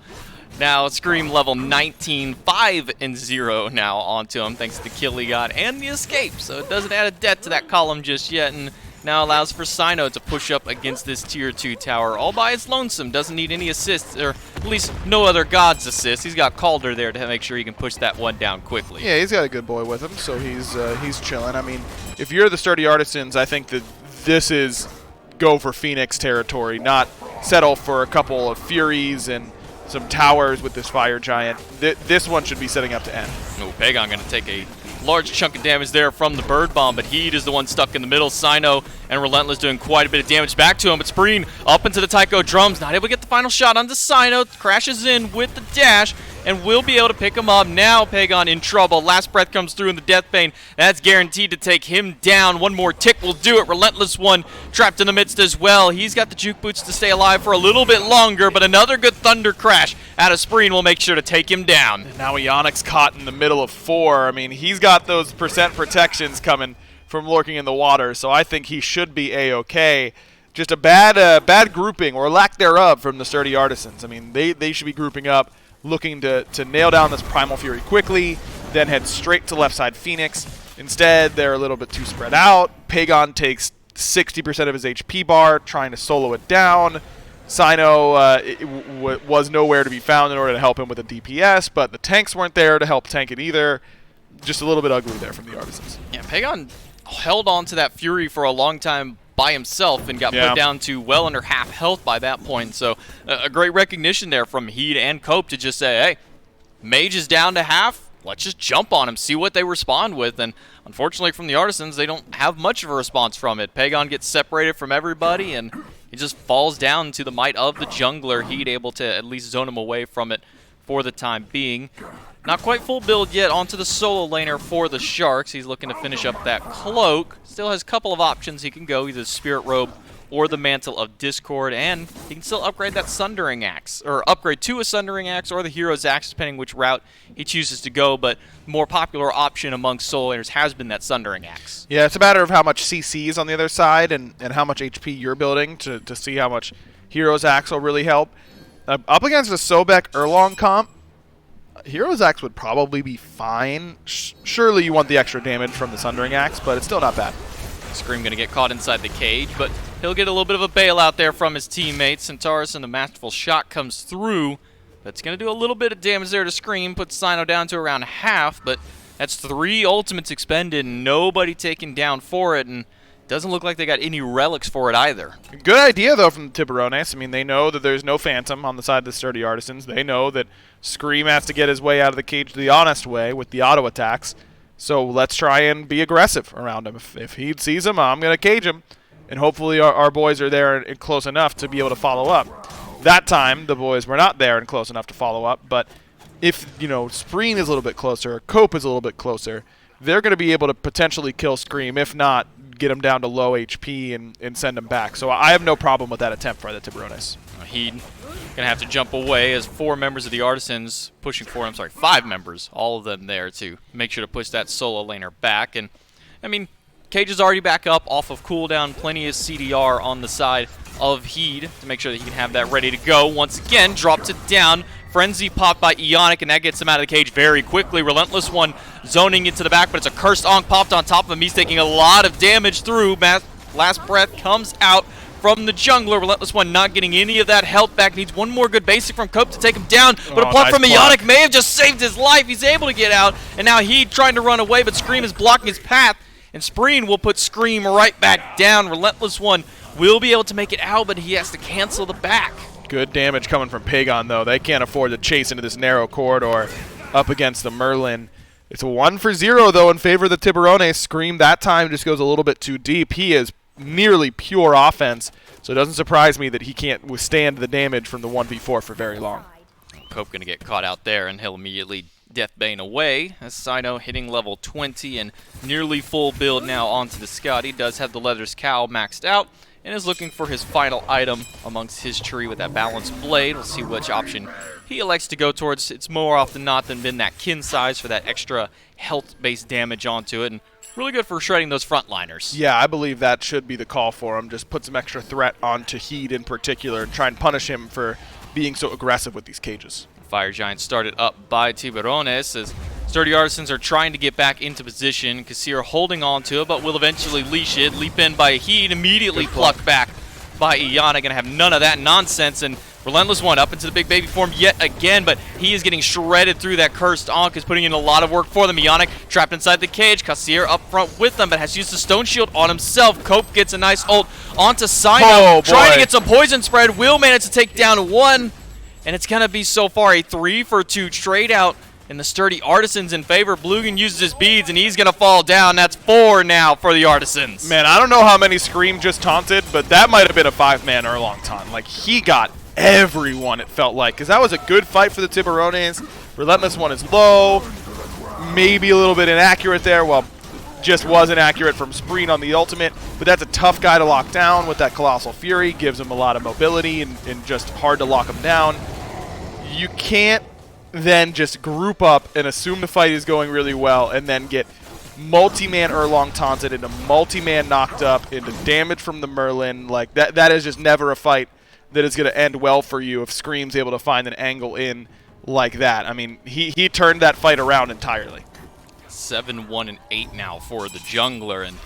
now Scream level 19, 5-0 now onto him, thanks to the kill he got and the escape. So it doesn't add a debt to that column just yet, and now allows for Sino to push up against this Tier 2 tower all by its lonesome. Doesn't need any assists, or at least no other god's assist. He's got Calder there to make sure he can push that one down quickly. Yeah, he's got a good boy with him, so he's chilling. I mean, if you're the Sturdy Artisans, I think that this is go for Phoenix territory, not settle for a couple of Furies and some towers with this Fire Giant. This one should be setting up to end. Oh, Pagon going to take a large chunk of damage there from the Bird Bomb, but Heed is the one stuck in the middle. Sino and Relentless doing quite a bit of damage back to him, but Spreen up into the Tycho drums, not able to get the final shot onto Sino, crashes in with the dash, and will be able to pick him up. Now Pagon in trouble. Last breath comes through in the Deathbane. That's guaranteed to take him down. One more tick will do it. Relentless One trapped in the midst as well. He's got the juke boots to stay alive for a little bit longer, but another good Thunder Crash out of Spreen will make sure to take him down. And now Ionic's caught in the middle of 4. I mean, he's got those percent protections coming from lurking in the water, so I think he should be A-okay. Just a bad grouping, or lack thereof, from the Sturdy Artisans. I mean, they should be grouping up, looking to nail down this Primal Fury quickly, then head straight to left side Phoenix. Instead, they're a little bit too spread out. Pagon takes 60% of his HP bar, trying to solo it down. Sino was nowhere to be found in order to help him with the DPS, but the tanks weren't there to help tank it either. Just a little bit ugly there from the Artisans. Yeah, Pagon held on to that Fury for a long time by himself and got put down to well under half health by that point. So a great recognition there from Heed and Cope to just say, hey, Mage is down to half. Let's just jump on him, see what they respond with. And unfortunately from the Artisans, they don't have much of a response from it. Pagon gets separated from everybody, and he just falls down to the might of the jungler. Heed able to at least zone him away from it for the time being. Not quite full build yet onto the solo laner for the Sharks. He's looking to finish up that cloak. Still has a couple of options he can go, either the Spirit Robe or the Mantle of Discord, and he can still upgrade that Sundering Axe, or upgrade to a Sundering Axe or the Hero's Axe, depending which route he chooses to go, but the more popular option among solo laners has been that Sundering Axe. Yeah, it's a matter of how much CC is on the other side and how much HP you're building to see how much Hero's Axe will really help. Up against a Sobek Erlong comp, Hero's Axe would probably be fine. Surely you want the extra damage from the Sundering Axe, but it's still not bad. Scream going to get caught inside the cage, but he'll get a little bit of a bailout there from his teammates. Centaurus and the Masterful Shot comes through. That's going to do a little bit of damage there to Scream, puts Sino down to around half, but that's 3 ultimates expended, nobody taken down for it, and doesn't look like they got any relics for it either. Good idea, though, from the Tiburones. I mean, they know that there's no Phantom on the side of the Sturdy Artisans. They know that Scream has to get his way out of the cage the honest way with the auto attacks. So let's try and be aggressive around him. If he sees him, I'm going to cage him. And hopefully our boys are there and close enough to be able to follow up. That time, the boys were not there and close enough to follow up. But if, Spreen is a little bit closer, Cope is a little bit closer, they're going to be able to potentially kill Scream. If not, get him down to low HP and send him back. So I have no problem with that attempt by the Tiburones. Heed going to have to jump away as 4 members of the Artisans pushing forward. I'm sorry, 5 members, all of them there to make sure to push that solo laner back. And, I mean, Cage is already back up off of cooldown. Plenty of CDR on the side of Heed to make sure that he can have that ready to go. Once again, drops it down. Frenzy popped by Ionic, and that gets him out of the cage very quickly. Relentless One zoning into the back, but it's a Cursed Ankh popped on top of him. He's taking a lot of damage through. Last breath comes out from the jungler. Relentless One not getting any of that health back. Needs one more good basic from Cope to take him down, but a pluck from Ionic may have just saved his life. He's able to get out, and now Heed trying to run away, but Scream is blocking his path, and Spreen will put Scream right back down. Relentless One will be able to make it out, but he has to cancel the back. Good damage coming from Pagon, though. They can't afford to chase into this narrow corridor up against the Merlin. It's a 1-for-0, though, in favor of the Tiburones. Scream that time just goes a little bit too deep. He is nearly pure offense, so it doesn't surprise me that he can't withstand the damage from the 1v4 for very long. Cope going to get caught out there, and he'll immediately Deathbane away as Sino hitting level 20 and nearly full build now onto the Scott. He does have the Leather's Cowl maxed out and is looking for his final item amongst his tree with that Balanced Blade. We'll see which option he elects to go towards. It's more often not than been that kin size for that extra health-based damage onto it, and really good for shredding those frontliners. Yeah, I believe that should be the call for him. Just put some extra threat onto Heed in particular and try and punish him for being so aggressive with these cages. Fire Giant started up by Tiburones as Sturdy Artisans are trying to get back into position. Kassir holding on to it, but will eventually leash it. Leap in by Heed, immediately plucked back by Iana. Gonna have none of that nonsense, and Relentless One up into the big baby form yet again, but he is getting shredded through that Cursed Ankh, is putting in a lot of work for them. Ionic trapped inside the cage. Kassir up front with them, but has used the Stone Shield on himself. Cope gets a nice ult onto Sino, trying to get some poison spread. Will manage to take down one, and it's going to be so far a 3-for-2 trade out in the Sturdy Artisans in favor. Blugan uses his beads, and he's going to fall down. That's 4 now for the Artisans. Man, I don't know how many Scream just taunted, but that might have been a 5-man Erlong taunt. Like, he got everyone, it felt like, because that was a good fight for the Tiburones. Relentless One is low, maybe a little bit inaccurate there. Well, just wasn't accurate from Spreen on the ultimate, but that's a tough guy to lock down with that Colossal Fury. Gives him a lot of mobility and just hard to lock him down. You can't then just group up and assume the fight is going really well and then get multi-man Erlong taunted into multi-man knocked up into damage from the Merlin. Like, that is just never a fight that is going to end well for you if Scream's able to find an angle in like that. I mean, he turned that fight around entirely. 7-1-8 now for the jungler, and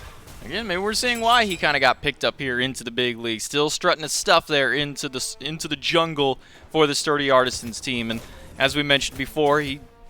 Again, maybe we're seeing why he kind of got picked up here into the big league. Still strutting his stuff there into the jungle for the Sturdy Artisans team. And as we mentioned before,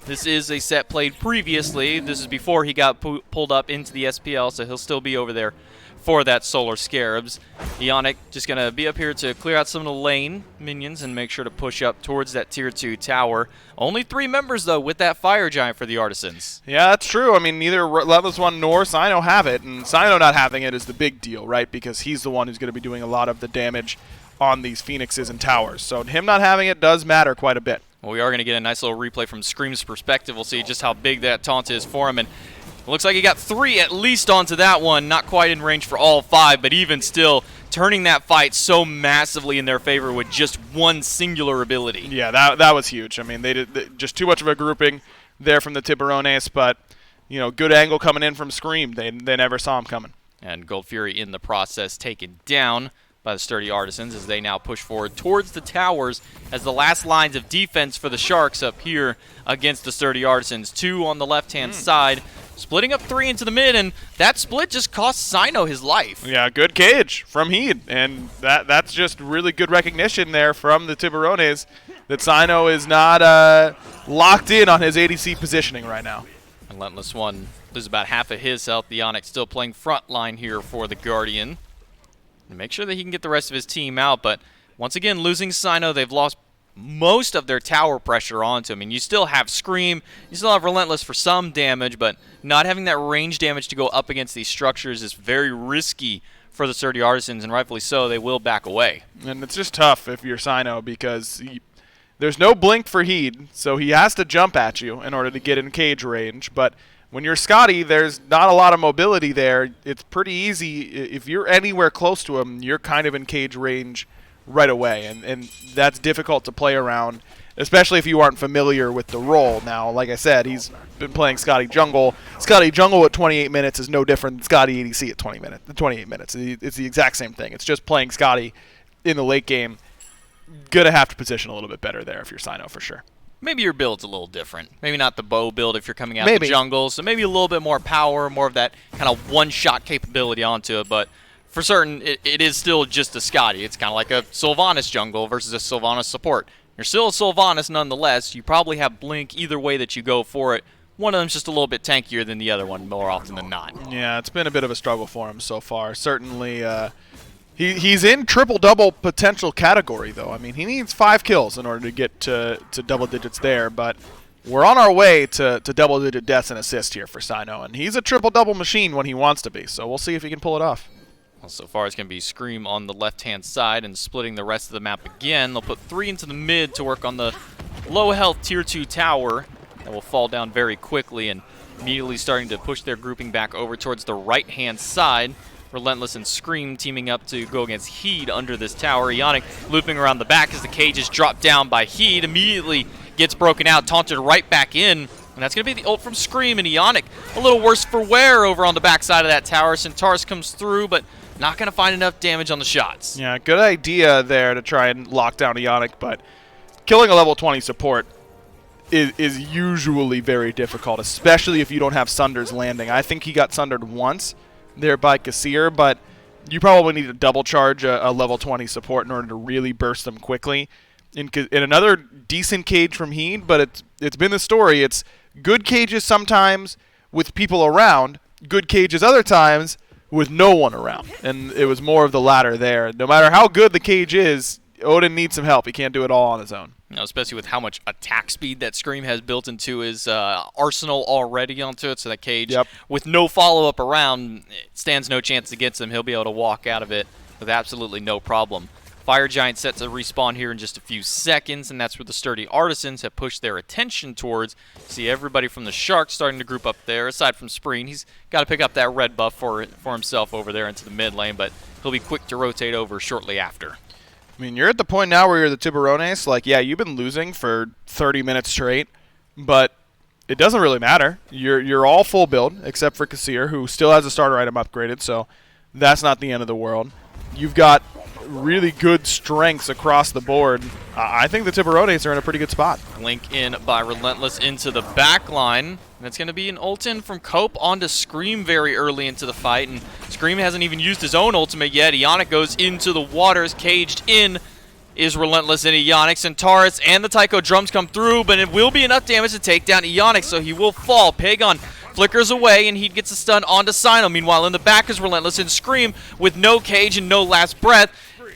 this is a set played previously. This is before he got pulled up into the SPL, so he'll still be over there for that Solar Scarabs. Ionic just going to be up here to clear out some of the lane minions and make sure to push up towards that Tier 2 tower. Only 3 members, though, with that Fire Giant for the Artisans. Yeah, that's true. I mean, neither Relentless One nor Sino have it, and Sino not having it is the big deal, right? Because he's the one who's going to be doing a lot of the damage on these Phoenixes and towers. So him not having it does matter quite a bit. Well, we are going to get a nice little replay from Scream's perspective. We'll see just how big that taunt is for him. And it looks like he got 3 at least onto that one. Not quite in range for all 5, but even still, turning that fight so massively in their favor with just one singular ability. Yeah, that was huge. I mean, they did just too much of a grouping there from the Tiburones, but you know, good angle coming in from Scream. They never saw him coming. And Gold Fury in the process taken down by the Sturdy Artisans as they now push forward towards the towers as the last lines of defense for the Sharks up here against the Sturdy Artisans. 2 on the left-hand side, splitting up 3 into the mid, and that split just cost Sino his life. Yeah, good cage from Heed, and that's just really good recognition there from the Tiburones that Sino is not locked in on his ADC positioning right now. Relentless One loses about half of his health. The Onyx still playing front line here for the Guardian. And make sure that he can get the rest of his team out, but once again, losing Sino, they've lost most of their tower pressure onto him. I mean, you still have Scream, you still have Relentless for some damage, but not having that range damage to go up against these structures is very risky for the Sturdy Artisans, and rightfully so, they will back away. And it's just tough if you're Sino because there's no blink for Heed, so he has to jump at you in order to get in cage range, but when you're Scotty, there's not a lot of mobility there. It's pretty easy. If you're anywhere close to him, you're kind of in cage range right away, and that's difficult to play around, especially if you aren't familiar with the role. Now, like I said, he's been playing Scotty Jungle. Scotty Jungle at 28 minutes is no different than Scotty ADC at 28 minutes. It's the exact same thing. It's just playing Scotty in the late game. Gonna have to position a little bit better there if you're Sino for sure. Maybe your build's a little different. Maybe not the bow build if you're coming out of the jungle, so maybe a little bit more power, more of that kind of one-shot capability onto it, but for certain, it is still just a Scotty. It's kind of like a Sylvanas jungle versus a Sylvanas support. You're still a Sylvanas nonetheless. You probably have Blink either way that you go for it. One of them's just a little bit tankier than the other one more often than not. Yeah, it's been a bit of a struggle for him so far. Certainly, he's in triple-double potential category, though. I mean, he needs 5 kills in order to get to double digits there, but we're on our way to double-digit deaths and assists here for Sino, and he's a triple-double machine when he wants to be, so we'll see if he can pull it off. Well, so far it's going to be Scream on the left-hand side and splitting the rest of the map again. They'll put 3 into the mid to work on the low-health Tier 2 tower that will fall down very quickly, and immediately starting to push their grouping back over towards the right-hand side. Relentless and Scream teaming up to go against Heed under this tower. Ionic looping around the back as the cage is dropped down by Heed. Immediately gets broken out, taunted right back in. And that's going to be the ult from Scream, and Ionic a little worse for wear over on the backside of that tower. Centaurus comes through, but not going to find enough damage on the shots. Yeah, good idea there to try and lock down Ionic, but killing a level 20 support is usually very difficult, especially if you don't have Sunders landing. I think he got Sundered once there by Kassir, but you probably need to double charge a level 20 support in order to really burst them quickly. In another decent cage from Heed, but it's been the story. It's good cages sometimes with people around, good cages other times with no one around. And it was more of the latter there. No matter how good the cage is, Odin needs some help. He can't do it all on his own. You know, especially with how much attack speed that Scream has built into his arsenal already onto it. So that cage, with no follow-up around, stands no chance against him. He'll be able to walk out of it with absolutely no problem. Fire Giant set to respawn here in just a few seconds, and that's where the Sturdy Artisans have pushed their attention towards. See everybody from the Sharks starting to group up there, aside from Spreen. He's got to pick up that red buff for himself over there into the mid lane, but he'll be quick to rotate over shortly after. I mean, you're at the point now where you're the Tiburones. Like, yeah, you've been losing for 30 minutes straight, but it doesn't really matter. You're all full build, except for Kassir, who still has a starter item upgraded, so that's not the end of the world. You've got really good strengths across the board. I think the Tiburones are in a pretty good spot. Link in by Relentless into the back line. And it's going to be an ult in from Cope onto Scream very early into the fight. And Scream hasn't even used his own ultimate yet. Ionic goes into the waters. Caged in is Relentless and Ionic. Centaurus and the Tycho drums come through, but it will be enough damage to take down Ionic, so he will fall. Pagon flickers away, and he gets a stun onto Sino. Meanwhile, in the back is Relentless and Scream with no cage and no last breath.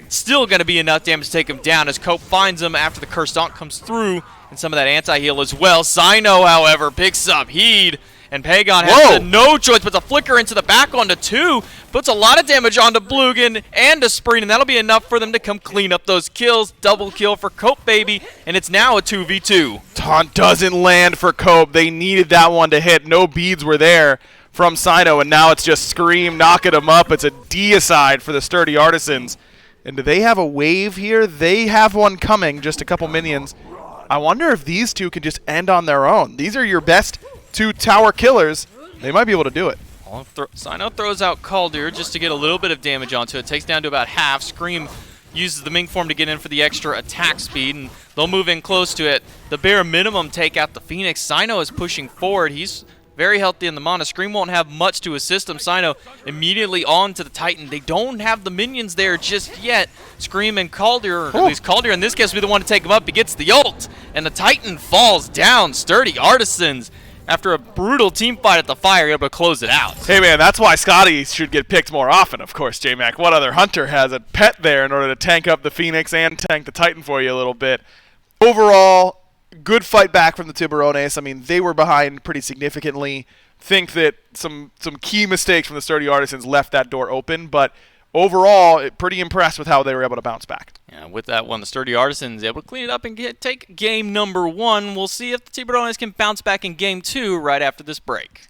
Still going to be enough damage to take him down as Cope finds him after the Cursed Aunt comes through, and some of that anti-heal as well. Sino, however, picks up Heed, and Pagon has no choice but to flicker into the back onto 2. Puts a lot of damage onto Blugan and to Spreen, and that'll be enough for them to come clean up those kills. Double kill for Cope, baby, and it's now a 2v2. Taunt doesn't land for Cope. They needed that one to hit. No beads were there from Sino, and now it's just Scream knocking him up. It's a deicide for the Sturdy Artisans. And do they have a wave here? They have one coming, just a couple minions. I wonder if these two can just end on their own. These are your best 2 tower killers. They might be able to do it. Sino throws out Caldir just to get a little bit of damage onto it. Takes down to about half. Scream uses the Ming form to get in for the extra attack speed, and they'll move in close to it. The bare minimum take out the Phoenix. Sino is pushing forward. He's very healthy in the mana. Scream won't have much to assist him. Sino immediately on to the Titan. They don't have the minions there just yet. Scream and Caldir, or at least Caldir in this case, will be the one to take him up. He gets the ult, and the Titan falls down. Sturdy Artisans, after a brutal team fight at the fire, able to close it out. Hey, man, that's why Scotty should get picked more often, of course, J-Mac. What other hunter has a pet there in order to tank up the Phoenix and tank the Titan for you a little bit? Overall, good fight back from the Tiburones. I mean, they were behind pretty significantly. Think that some key mistakes from the Sturdy Artisans left that door open, but overall, pretty impressed with how they were able to bounce back. Yeah, with that one, the Sturdy Artisans able to clean it up and take game number 1. We'll see if the Tiburones can bounce back in game 2 right after this break.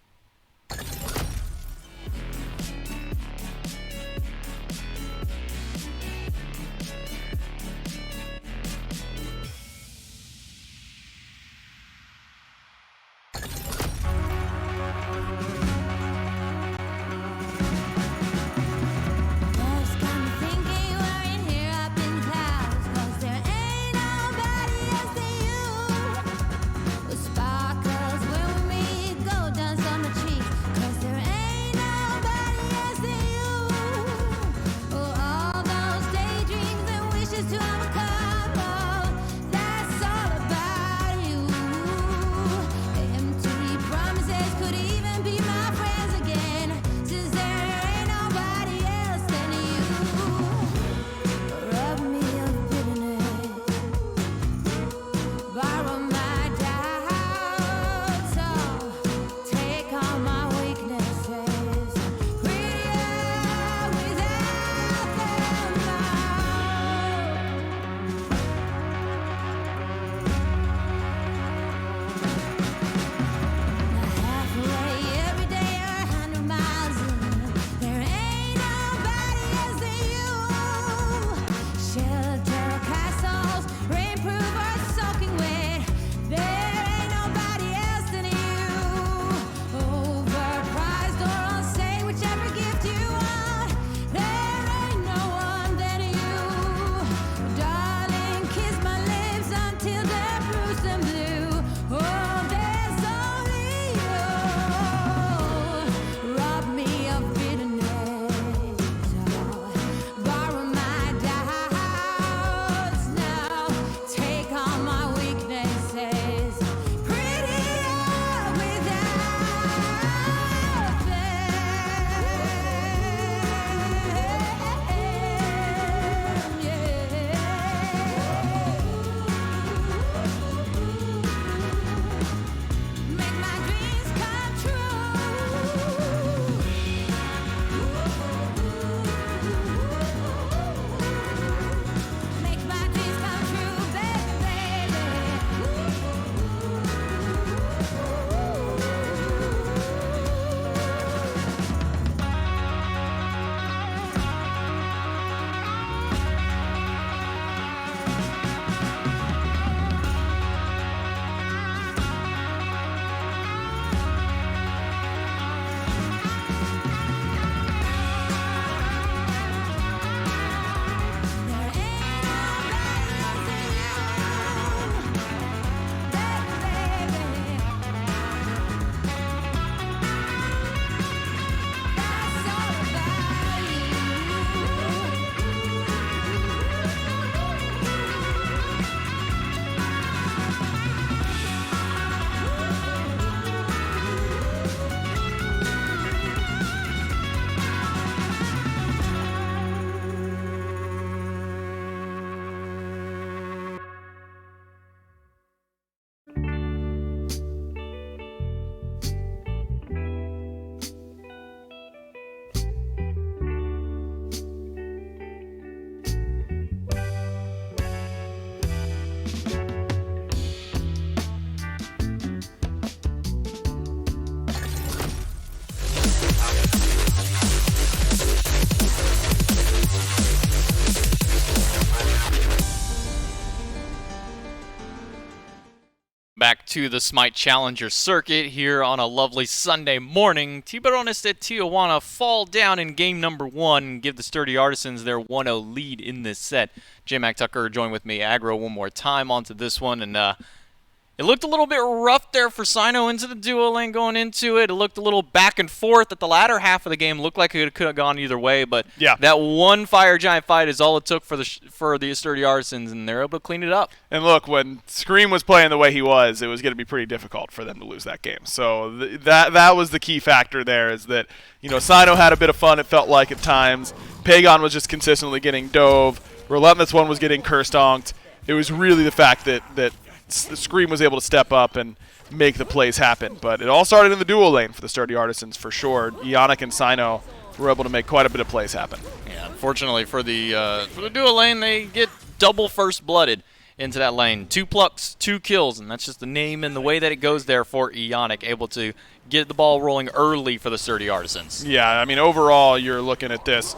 Back to the Smite Challenger circuit here on a lovely Sunday morning. Tiburones at Tijuana fall down in game number 1 and give the Sturdy Artisans their 1-0 lead in this set. J. Mac Tucker joined with me, aggro one more time onto this one, and it looked a little bit rough there for Sino into the duo lane going into it. It looked a little back and forth at the latter half of the game. Looked like it could have gone either way, but yeah, that one Fire Giant fight is all it took for the Sturdy Artisans, and they're able to clean it up. And look, when Scream was playing the way he was, it was going to be pretty difficult for them to lose that game. So that was the key factor there, is that, you know, Sino had a bit of fun, it felt like at times. Pagon was just consistently getting dove. Relentless One was getting curse-donked. It was really the fact that Scream was able to step up and make the plays happen. But it all started in the duo lane for the Sturdy Artisans for sure. Ionic and Sino were able to make quite a bit of plays happen. Yeah, unfortunately for the duo lane, they get double first-blooded into that lane. 2 plucks, 2 kills, and that's just the name and the way that it goes there for Ionic, able to get the ball rolling early for the Sturdy Artisans. Yeah, I mean, overall, you're looking at this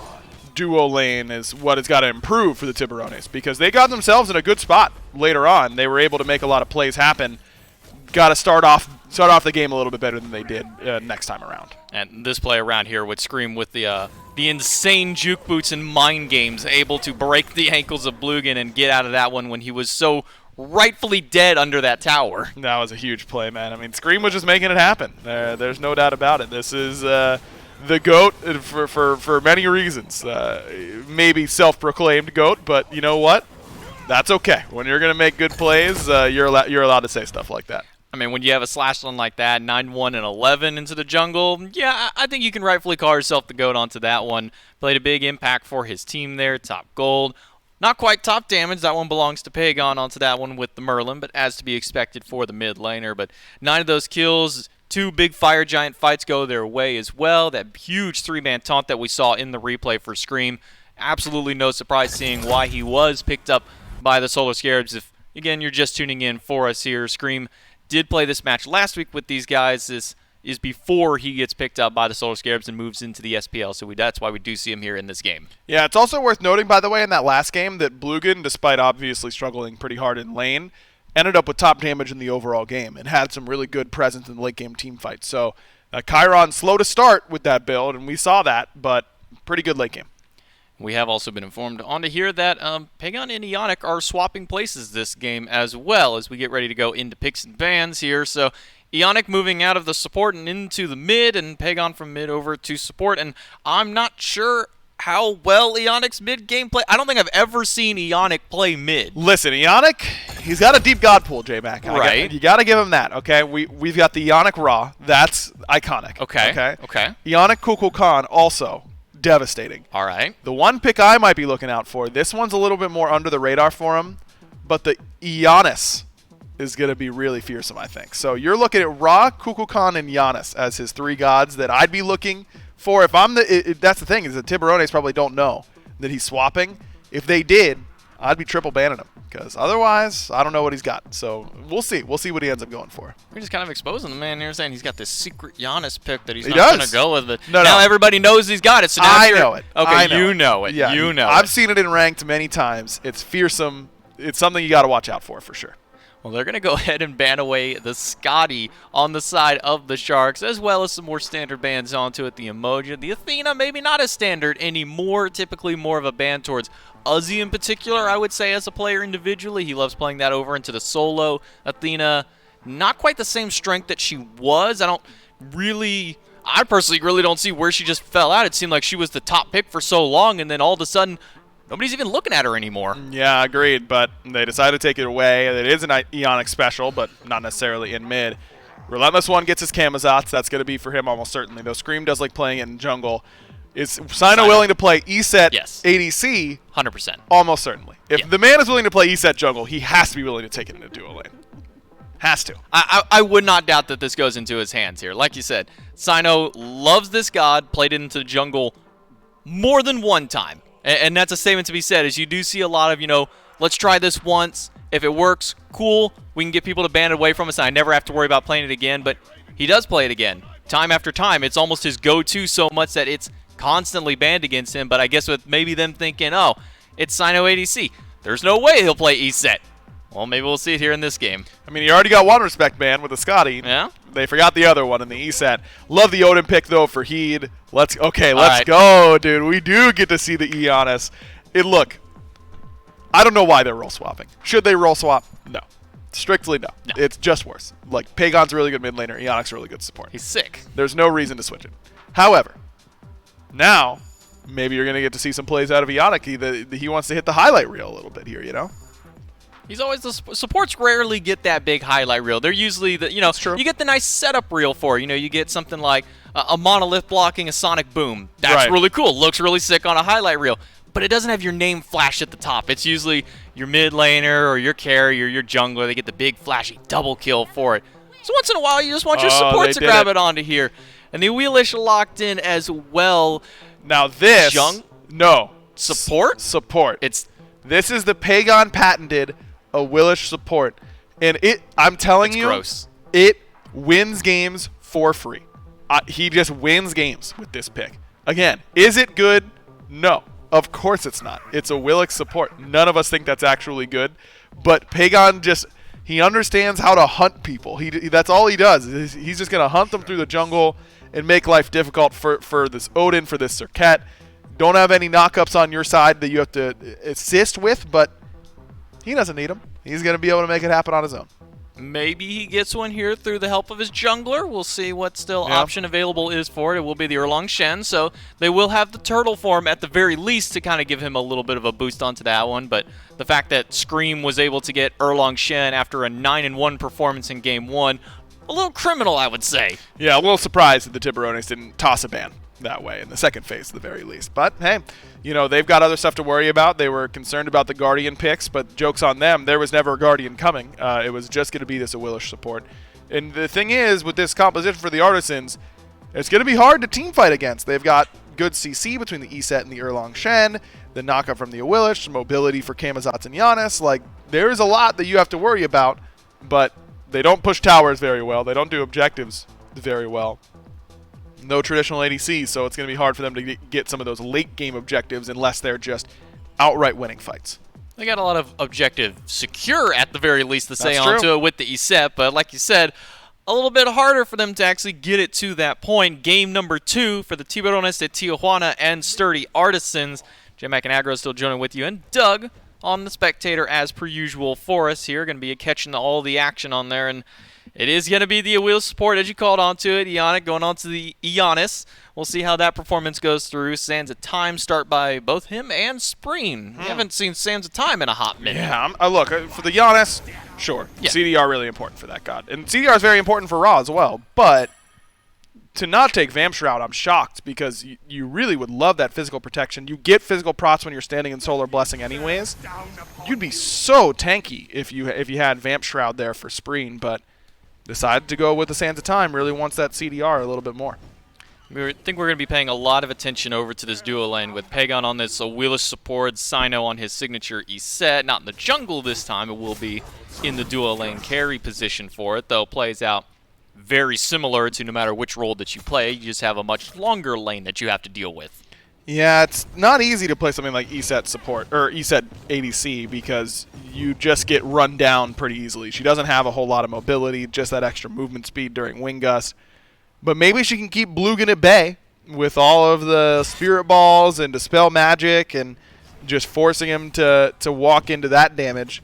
duo lane is what has got to improve for the Tiburones, because they got themselves in a good spot later on. They were able to make a lot of plays happen. Got to start off the game a little bit better than they did next time around. And this play around here would Scream with the insane juke boots and mind games, able to break the ankles of Blugan and get out of that one when he was so rightfully dead under that tower. That was a huge play, man. I mean, Scream was just making it happen. There's no doubt about it. This is the GOAT for many reasons. Maybe self-proclaimed GOAT, but you know what? That's okay. When you're going to make good plays, you're allowed to say stuff like that. I mean, when you have a slash run like that, 9-1 and 11 into the jungle, yeah, I think you can rightfully call yourself the GOAT onto that one. Played a big impact for his team there, top gold. Not quite top damage. That one belongs to Pagon onto that one with the Merlin, but as to be expected for the mid laner. But 9 of those kills, 2 big Fire Giant fights go their way as well. That huge 3-man taunt that we saw in the replay for Scream. Absolutely no surprise seeing why he was picked up by the Solar Scarabs. If, again, you're just tuning in for us here, Scream did play this match last week with these guys. This is before he gets picked up by the Solar Scarabs and moves into the SPL, so that's why we do see him here in this game. Yeah, it's also worth noting, by the way, in that last game that Blugan, despite obviously struggling pretty hard in lane, ended up with top damage in the overall game and had some really good presence in the late game team fight. So Chiron slow to start with that build, and we saw that, but pretty good late game. We have also been informed on to hear that Pagon and Ionic are swapping places this game as well as we get ready to go into picks and bans here. So Ionic moving out of the support and into the mid, and Pagon from mid over to support. And I'm not sure how well Ionic's mid game play. I don't think I've ever seen Ionic play mid. Listen, Ionic, he's got a deep god pool, J-Mac. Right. You got to give him that, okay? We've got the Ionic Ra. That's iconic. Okay. Ionic Kukulkan also devastating. All right. The one pick I might be looking out for, this one's a little bit more under the radar for him, but the Giannis is going to be really fearsome, I think. So you're looking at Ra, Kukulkan, and Giannis as his 3 gods that I'd be looking for. If I'm that's the thing, is the Tiburones probably don't know that he's swapping. If they did, I'd be triple banning him, because otherwise, I don't know what he's got. So we'll see. We'll see what he ends up going for. We're just kind of exposing the man here, saying he's got this secret Giannis pick that he's not going to go with. But no, now everybody knows he's got it. So now I know it. Okay, you know it. Yeah, you know I've it. seen it in ranked many times. It's fearsome. It's something you got to watch out for sure. Well, they're going to go ahead and ban away the Scotty on the side of the Sharks, as well as some more standard bans onto it. The Emoji, the Athena, maybe not as standard anymore, typically more of a ban towards Uzi in particular, I would say, as a player individually. He loves playing that over into the solo. Athena, not quite the same strength that she was. I personally really don't see where she just fell out. It seemed like she was the top pick for so long, and then all of a sudden, nobody's even looking at her anymore. Yeah, agreed, but they decided to take it away. It is an Ionic special, but not necessarily in mid. Relentless One gets his Kamazats. That's going to be for him almost certainly, though Scream does like playing it in jungle. Is Sino willing to play ESET yes. ADC? 100%. Almost certainly. If the man is willing to play ESET jungle, he has to be willing to take it into duo lane. Has to. I would not doubt that this goes into his hands here. Like you said, Sino loves this god, played it into the jungle more than one time. And that's a statement to be said, is you do see a lot of, let's try this once. If it works, cool. We can get people to ban it away from us, and I never have to worry about playing it again. But he does play it again, time after time. It's almost his go-to so much that it's constantly banned against him. But I guess with maybe them thinking, oh, it's Sino ADC. There's no way he'll play ESET. Well, maybe we'll see it here in this game. I mean, you already got one respect man with the Scotty. Yeah? They forgot the other one in the E set. Love the Odin pick, though, for Heed. Let's right. go, dude. We do get to see the Ionis. Look, I don't know why they're role swapping. Should they role swap? No. Strictly no. It's just worse. Like, Pagon's a really good mid laner. Ionic's a really good support. He's sick. There's no reason to switch it. However, now maybe you're going to get to see some plays out of Ionic. He wants to hit the highlight reel a little bit here, you know? He's always the supports rarely get that big highlight reel. They're usually the you get the nice setup reel for it. You get something like a monolith blocking a sonic boom. That's really cool. Looks really sick on a highlight reel. But it doesn't have your name flash at the top. It's usually your mid laner or your carry or your jungler. They get the big flashy double kill for it. So once in a while, you just want your supports to grab it onto here. And the Wheelish locked in as well. Now this support. This is the Pagon patented a Willish support, and I'm telling you, gross. It wins games for free. He just wins games with this pick. Again, is it good? No, of course it's not. It's a Willick support. None of us think that's actually good, but Pagon he understands how to hunt people. That's all he does. He's just gonna hunt them through the jungle and make life difficult for this Odin, for this Serket. Don't have any knockups on your side that you have to assist with, but he doesn't need them. He's going to be able to make it happen on his own. Maybe he gets one here through the help of his jungler. We'll see what option available is for it. It will be the Erlang Shen, so they will have the turtle form at the very least to kind of give him a little bit of a boost onto that one. But the fact that Scream was able to get Erlang Shen after a 9-1 performance in Game 1, a little criminal, I would say. Yeah, a little surprised that the Tiburones didn't toss a ban that way in the second phase at the very least. But hey, they've got other stuff to worry about. They were concerned about the Guardian picks, but joke's on them. There was never a Guardian coming. It was just going to be this Willish support. And the thing is, with this composition for the Artisans, it's going to be hard to team fight against. They've got good CC between the ESET and the Erlang Shen, the knockup from the Willish, mobility for Camazotz and Giannis. Like, there's a lot that you have to worry about, but they don't push towers very well. They don't do objectives very well. No traditional ADC, so it's going to be hard for them to get some of those late-game objectives unless they're just outright winning fights. They got a lot of objective secure, at the very least, to say onto it with the ESET, but like you said, a little bit harder for them to actually get it to that point. Game number 2 for the Tiburones de Tijuana and Sturdy Artisans. J-Mac and Agro still joining with you, and Doug on the spectator as per usual for us here. Going to be catching all the action on there, and it is going to be the wheel support, as you called onto it. Ionic going on to the Ionis. We'll see how that performance goes through. Sands of Time start by both him and Spreen. We haven't seen Sands of Time in a hot minute. Yeah, look, for the Ionis, sure. Yeah. CDR really important for that god. And CDR is very important for Raw as well. But to not take Vamp Shroud, I'm shocked, because you really would love that physical protection. You get physical prots when you're standing in Solar Blessing anyways. You'd be so tanky if you had Vamp Shroud there for Spreen, but decided to go with the Sands of Time. Really wants that CDR a little bit more. I think we're going to be paying a lot of attention over to this duo lane with Pagon on this Wheelish support, Sino on his signature ESET. Not in the jungle this time. It will be in the duo lane carry position for it, though plays out very similar to no matter which role that you play. You just have a much longer lane that you have to deal with. Yeah, it's not easy to play something like ESET support, or ESET ADC, because you just get run down pretty easily. She doesn't have a whole lot of mobility, just that extra movement speed during Wing Gust. But maybe she can keep Bluegan at bay with all of the Spirit Balls and Dispel Magic and just forcing him to walk into that damage.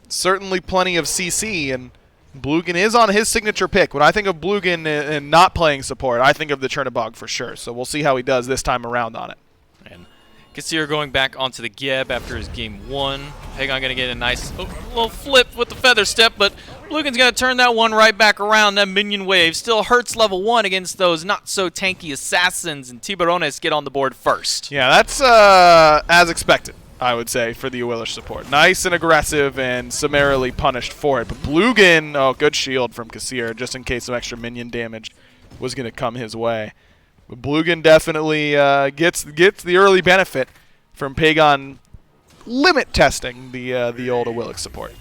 Certainly plenty of CC, and Bluegan is on his signature pick. When I think of Bluegan and not playing support, I think of the Chernobog for sure. So we'll see how he does this time around on it. And Kassir going back onto the Geb after his game 1. Pagon going to get a nice little flip with the Feather Step, but Bluegan's going to turn that one right back around. That minion wave still hurts level 1 against those not-so-tanky assassins, and Tiburones get on the board first. Yeah, that's as expected, I would say, for the Willish support. Nice and aggressive and summarily punished for it. But Bluegan, good shield from Kassir, just in case some extra minion damage was going to come his way. But Bluegan definitely gets the early benefit from Pagon limit testing the old Willick support.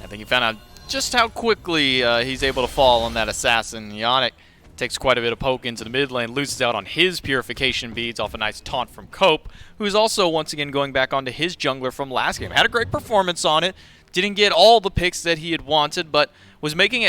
I think he found out just how quickly he's able to fall on that assassin. Ionic takes quite a bit of poke into the mid lane, loses out on his purification beads off a nice taunt from Cope, who's also once again going back onto his jungler from last game. Had a great performance on it. Didn't get all the picks that he had wanted, but was making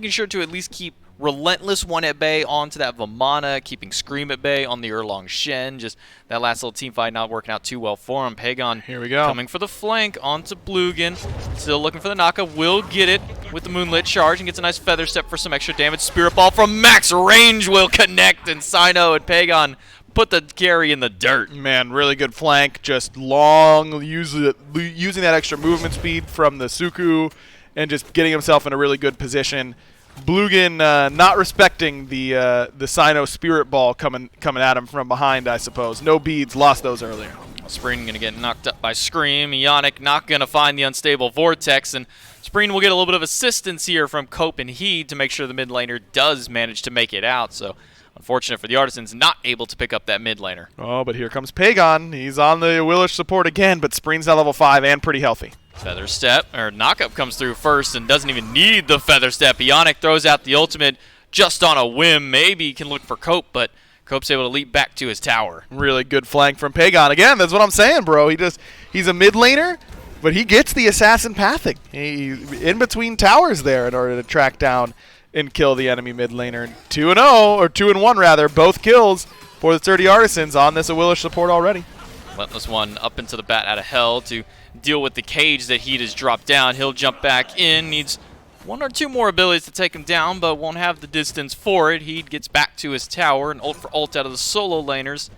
sure to at least keep Relentless one at bay onto that Vamana, keeping Scream at bay on the Erlong Shen. Just that last little team fight not working out too well for him. Pagon here we go. Coming for the flank onto Blugan. Still looking for the knockup. Will get it with the Moonlit Charge and gets a nice Feather Step for some extra damage. Spirit Ball from max range will connect, and Sino and Pagon put the carry in the dirt. Man, really good flank. Just long, using that extra movement speed from the Suku and just getting himself in a really good position. Blugan not respecting the Sino Spirit Ball coming at him from behind, I suppose. No beads, lost those earlier. Spreen going to get knocked up by Scream. Ionic not going to find the unstable Vortex, and Spreen will get a little bit of assistance here from Cope and Heed to make sure the mid laner does manage to make it out. So unfortunate for the Artisans, not able to pick up that mid laner. Oh, but here comes Pagon. He's on the Willish support again, but Spreen's at level 5 and pretty healthy. Feather Step, or Knockup comes through first and doesn't even need the Feather Step. Ionic throws out the ultimate just on a whim. Maybe he can look for Cope, but Cope's able to leap back to his tower. Really good flank from Pagon. Again, that's what I'm saying, bro. He's a mid laner, but he gets the assassin pathing. He's in between towers there in order to track down and kill the enemy mid laner. 2-0, or 2-1 rather, both kills for the sturdy Artisans on this Willish support already. Relentless one up into the bat out of hell to deal with the cage that Heat has dropped down. He'll jump back in, needs one or two more abilities to take him down, but won't have the distance for it. Heat gets back to his tower, and ult for ult out of the solo laners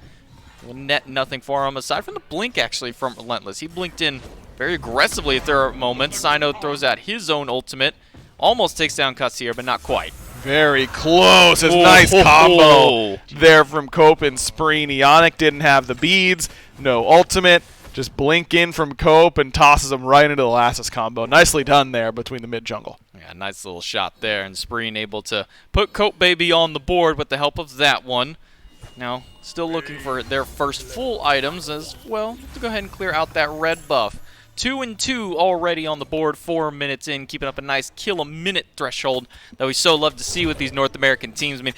will net nothing for him, aside from the blink actually from Relentless. He blinked in very aggressively at their moment. Sino throws out his own ultimate, almost takes down Kassir, but not quite. Very close. It's nice combo there from Cope and Spreen. Ionic didn't have the beads, no ultimate. Just blink in from Cope and tosses him right into the Lassus combo. Nicely done there between the mid jungle. Yeah, nice little shot there, and Spreen able to put Cope Baby on the board with the help of that one. Now, still looking for their first full items as well to go ahead and clear out that red buff. 2-2 already on the board, 4 minutes in, keeping up a nice kill-a-minute threshold that we so love to see with these North American teams. I mean,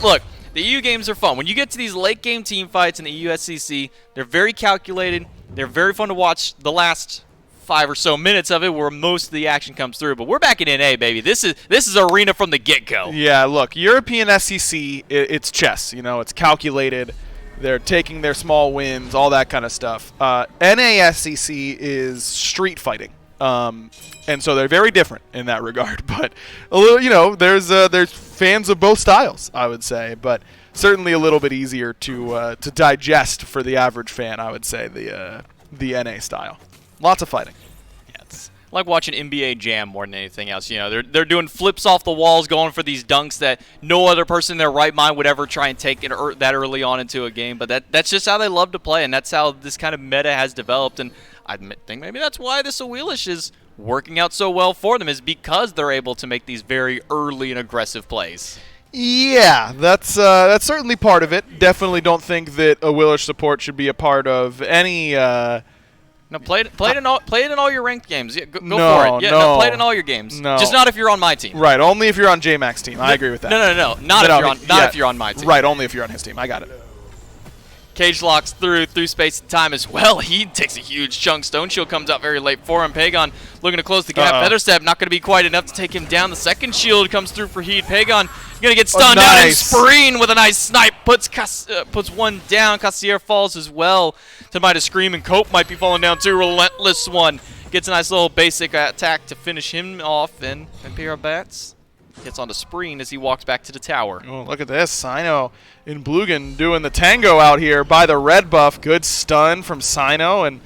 look, the EU games are fun. When you get to these late-game team fights in the EU SCC, they're very calculated. They're very fun to watch the last 5 or so minutes of it where most of the action comes through. But we're back in NA, baby. This is arena from the get-go. Yeah, look, European SCC, it's chess. You know, it's calculated. They're taking their small wins, all that kind of stuff. NA SCC is street fighting. And so they're very different in that regard. But a little, you know, there's fans of both styles, I would say. But certainly a little bit easier to digest for the average fan, I would say, the NA style. Lots of fighting. Yeah, it's like watching NBA Jam more than anything else. You know, they're doing flips off the walls, going for these dunks that no other person in their right mind would ever try and take it that early on into a game. But that's just how they love to play, and that's how this kind of meta has developed. And I think maybe that's why this Awilish is working out so well for them, is because they're able to make these very early and aggressive plays. Yeah, that's certainly part of it. Definitely don't think that Awilish support should be a part of any. No, play it in all your ranked games. Yeah, go no, for it. Yeah, no, play it in all your games. No. Just not if you're on my team. Right, only if you're on J-Mac's team. I agree with that. No. Not if you're on my team. Right, only if you're on his team. I got it. Cage locks through space and time as well. He takes a huge chunk. Stone Shield comes out very late for him. Pagon looking to close the gap. Feather Step not going to be quite enough to take him down. The second shield comes through for Heat. Pagon going to get stunned down, and Spreen with a nice snipe puts one down. Kassir falls as well. To Midas Scream, and Cope might be falling down too. Relentless one gets a nice little basic attack to finish him off, and Imperial Bats gets onto Spreen as he walks back to the tower. Oh, look at this. Sino in Blugan doing the tango out here by the red buff. Good stun from Sino, and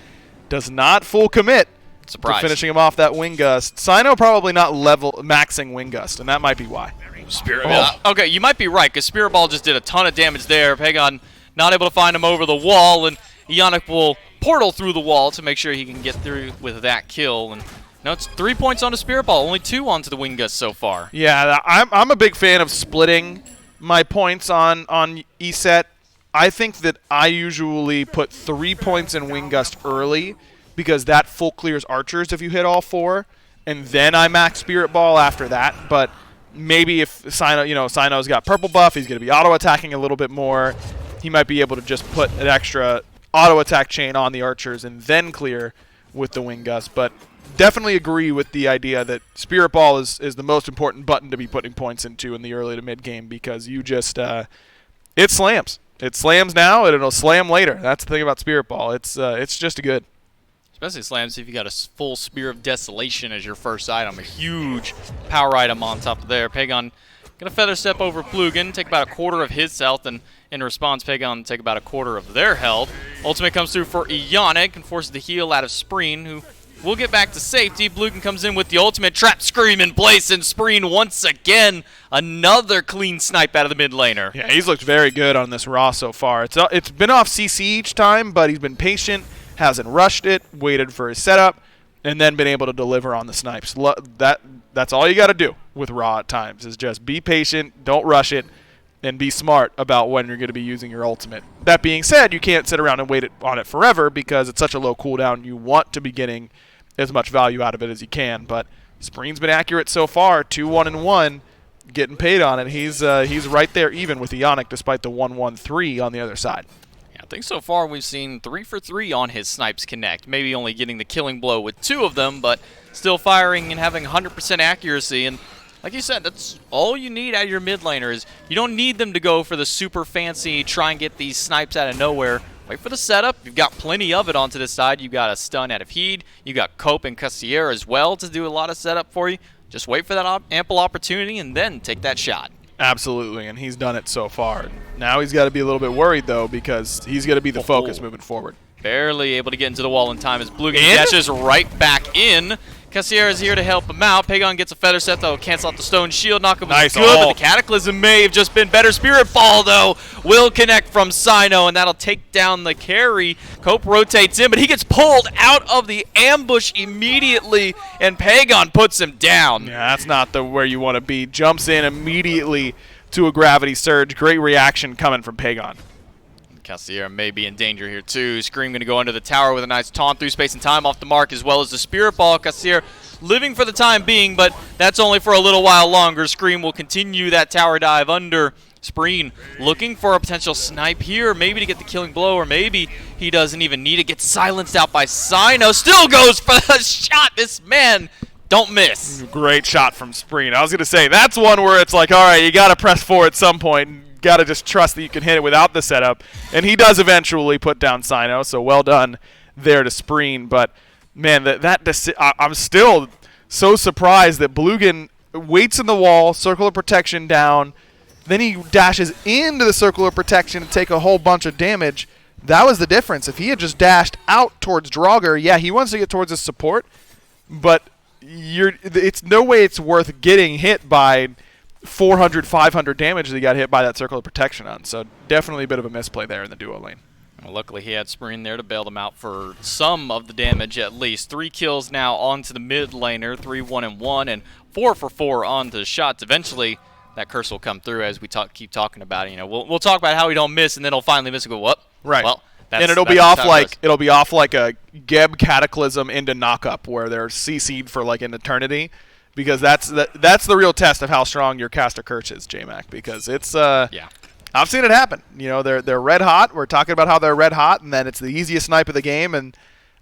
does not full commit to finishing him off that Wing Gust. Sino probably not maxing Wing Gust, and that might be why. Spirit Ball. Okay, you might be right, because Spirit Ball just did a ton of damage there. Pagon not able to find him over the wall, and Ionic will portal through the wall to make sure he can get through with that kill. And now it's 3 points onto Spirit Ball, only 2 onto the Wing Gust so far. Yeah, I'm a big fan of splitting my points on ESET. I think that I usually put 3 points in Wing Gust early because that full clears archers if you hit all 4, and then I max Spirit Ball after that. But maybe if Sino's got purple buff, he's going to be auto attacking a little bit more. He might be able to just put an extra auto attack chain on the archers and then clear with the Wing Gust. But definitely agree with the idea that Spirit Ball is the most important button to be putting points into in the early to mid game, because you just it slams. It slams now and it'll slam later. That's the thing about Spirit Ball. It's just good. Especially slams if you got a full Spear of Desolation as your first item. A huge power item on top of there. Pagon gonna feather step over Blugan, take about a quarter of his health, and in response, Pagon take about a quarter of their health. Ultimate comes through for Ionic and forces the heal out of Spreen, who will get back to safety. Blugan comes in with the ultimate trap scream in place, and Spreen once again another clean snipe out of the mid laner. Yeah, he's looked very good on this Raw so far. It's been off CC each time, but he's been patient, hasn't rushed it, waited for his setup, and then been able to deliver on the snipes. That's all you got to do with Raw at times, is just be patient, don't rush it, and be smart about when you're going to be using your ultimate. That being said, you can't sit around and wait on it forever because it's such a low cooldown. You want to be getting as much value out of it as you can, but Spreen's been accurate so far, 2-1-1, getting paid on it. He's right there even with Ionic despite the 1-1-3 on the other side. I think so far we've seen 3 for 3 on his snipes connect. Maybe only getting the killing blow with 2 of them, but still firing and having 100% accuracy. And like you said, that's all you need out of your mid laners. You don't need them to go for the super fancy, try and get these snipes out of nowhere. Wait for the setup. You've got plenty of it onto this side. You've got a stun out of Heed. You've got Cope and Cassier as well to do a lot of setup for you. Just wait for that ample opportunity and then take that shot. Absolutely, and he's done it so far. Now he's got to be a little bit worried, though, because he's going to be the focus moving forward. Barely able to get into the wall in time as Blugan dashes right back in. Cassier is here to help him out. Pagon gets a feather set, though. Cancel out the stone shield. Knock him nice good, but the Cataclysm may have just been better. Spirit Ball, though, will connect from Sino, and that'll take down the carry. Cope rotates in, but he gets pulled out of the ambush immediately, and Pagon puts him down. Yeah, that's not where you want to be. Jumps in immediately to a gravity surge. Great reaction coming from Pagon. Cassier may be in danger here too. Scream going to go under the tower with a nice taunt through space and time off the mark, as well as the Spirit Ball. Cassier living for the time being, but that's only for a little while longer. Scream will continue that tower dive under. Spreen looking for a potential snipe here, maybe to get the killing blow, or maybe he doesn't even need it. Gets silenced out by Sino. Still goes for the shot. This man don't miss. Great shot from Spreen. I was going to say, that's one where it's like, all right, you got to press forward at some point. Got to just trust that you can hit it without the setup. And he does eventually put down Sino, so well done there to Spreen. But, man, I'm still so surprised that Blugan waits in the wall, circle of protection down, then he dashes into the circle of protection to take a whole bunch of damage. That was the difference. If he had just dashed out towards Draugr, yeah, he wants to get towards his support, but it's no way it's worth getting hit by 400, 500 damage that he got hit by that circle of protection on. So definitely a bit of a misplay there in the duo lane. Well, luckily he had Spreen there to bail them out for some of the damage at least. 3 kills now onto the mid laner, 3-1-1, and 4 for 4 onto the shots. Eventually that curse will come through as we keep talking about it. You know, we'll talk about how he don't miss, and then he'll finally miss and go, what? Right. Well, and it'll be off like a Geb Cataclysm into knockup where they're CC'd for like an eternity. Because that's the real test of how strong your caster curse is, J-Mac. Because it's yeah, I've seen it happen. You know, they're red hot. We're talking about how they're red hot, and then it's the easiest snipe of the game, and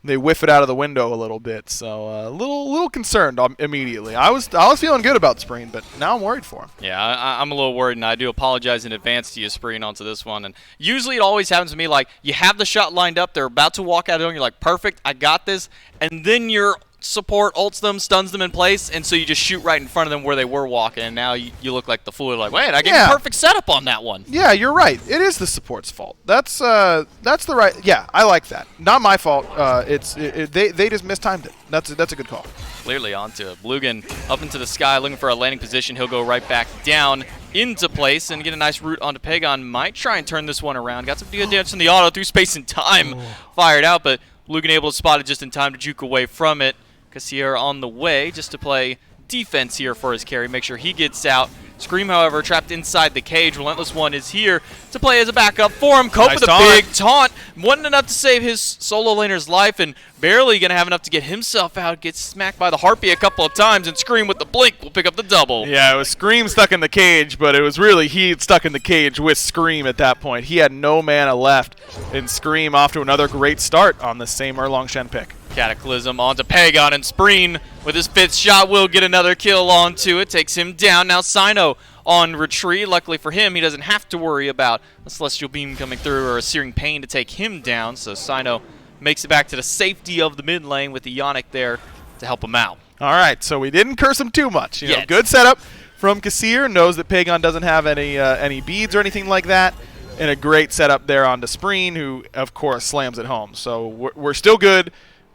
they whiff it out of the window a little bit. So a little concerned immediately. I was feeling good about Spreen, but now I'm worried for him. Yeah, I'm a little worried, and I do apologize in advance to you, Spreen, onto this one. And usually it always happens to me, like you have the shot lined up, they're about to walk out of it, and you're like, perfect, I got this, and then you're support ults them, stuns them in place, and so you just shoot right in front of them where they were walking, and now you look like the fool. You're like, wait, I gave you perfect setup on that one. Yeah, you're right. It is the support's fault. That's the right. Yeah, I like that. Not my fault. They just mistimed it. That's a good call. Clearly onto Blugan up into the sky, looking for a landing position. He'll go right back down into place and get a nice route onto Pagon. Might try and turn this one around. Got some good damage from the auto through space and time. Fired out, but Blugan able to spot it just in time to juke away from it. Cassier on the way just to play defense here for his carry, make sure he gets out. Scream, however, trapped inside the cage. Relentless One is here to play as a backup for him. Cope with a big taunt. Wasn't enough to save his solo laner's life, and barely going to have enough to get himself out. Gets smacked by the Harpy a couple of times, and Scream with the blink will pick up the double. Yeah, it was Scream stuck in the cage, but it was really he stuck in the cage with Scream at that point. He had no mana left, and Scream off to another great start on the same Erlang Shen pick. Cataclysm onto Pagon, and Spreen with his 5th shot will get another kill onto it. Takes him down. Now Sino on retreat. Luckily for him, he doesn't have to worry about a Celestial Beam coming through or a Searing Pain to take him down. So Sino makes it back to the safety of the mid lane with the Ionic there to help him out. All right, so we didn't curse him too much. You know, Yes. good setup from Kassir. Knows that Pagon doesn't have any beads or anything like that. And a great setup there onto Spreen, who, of course, slams it home. So we're still good.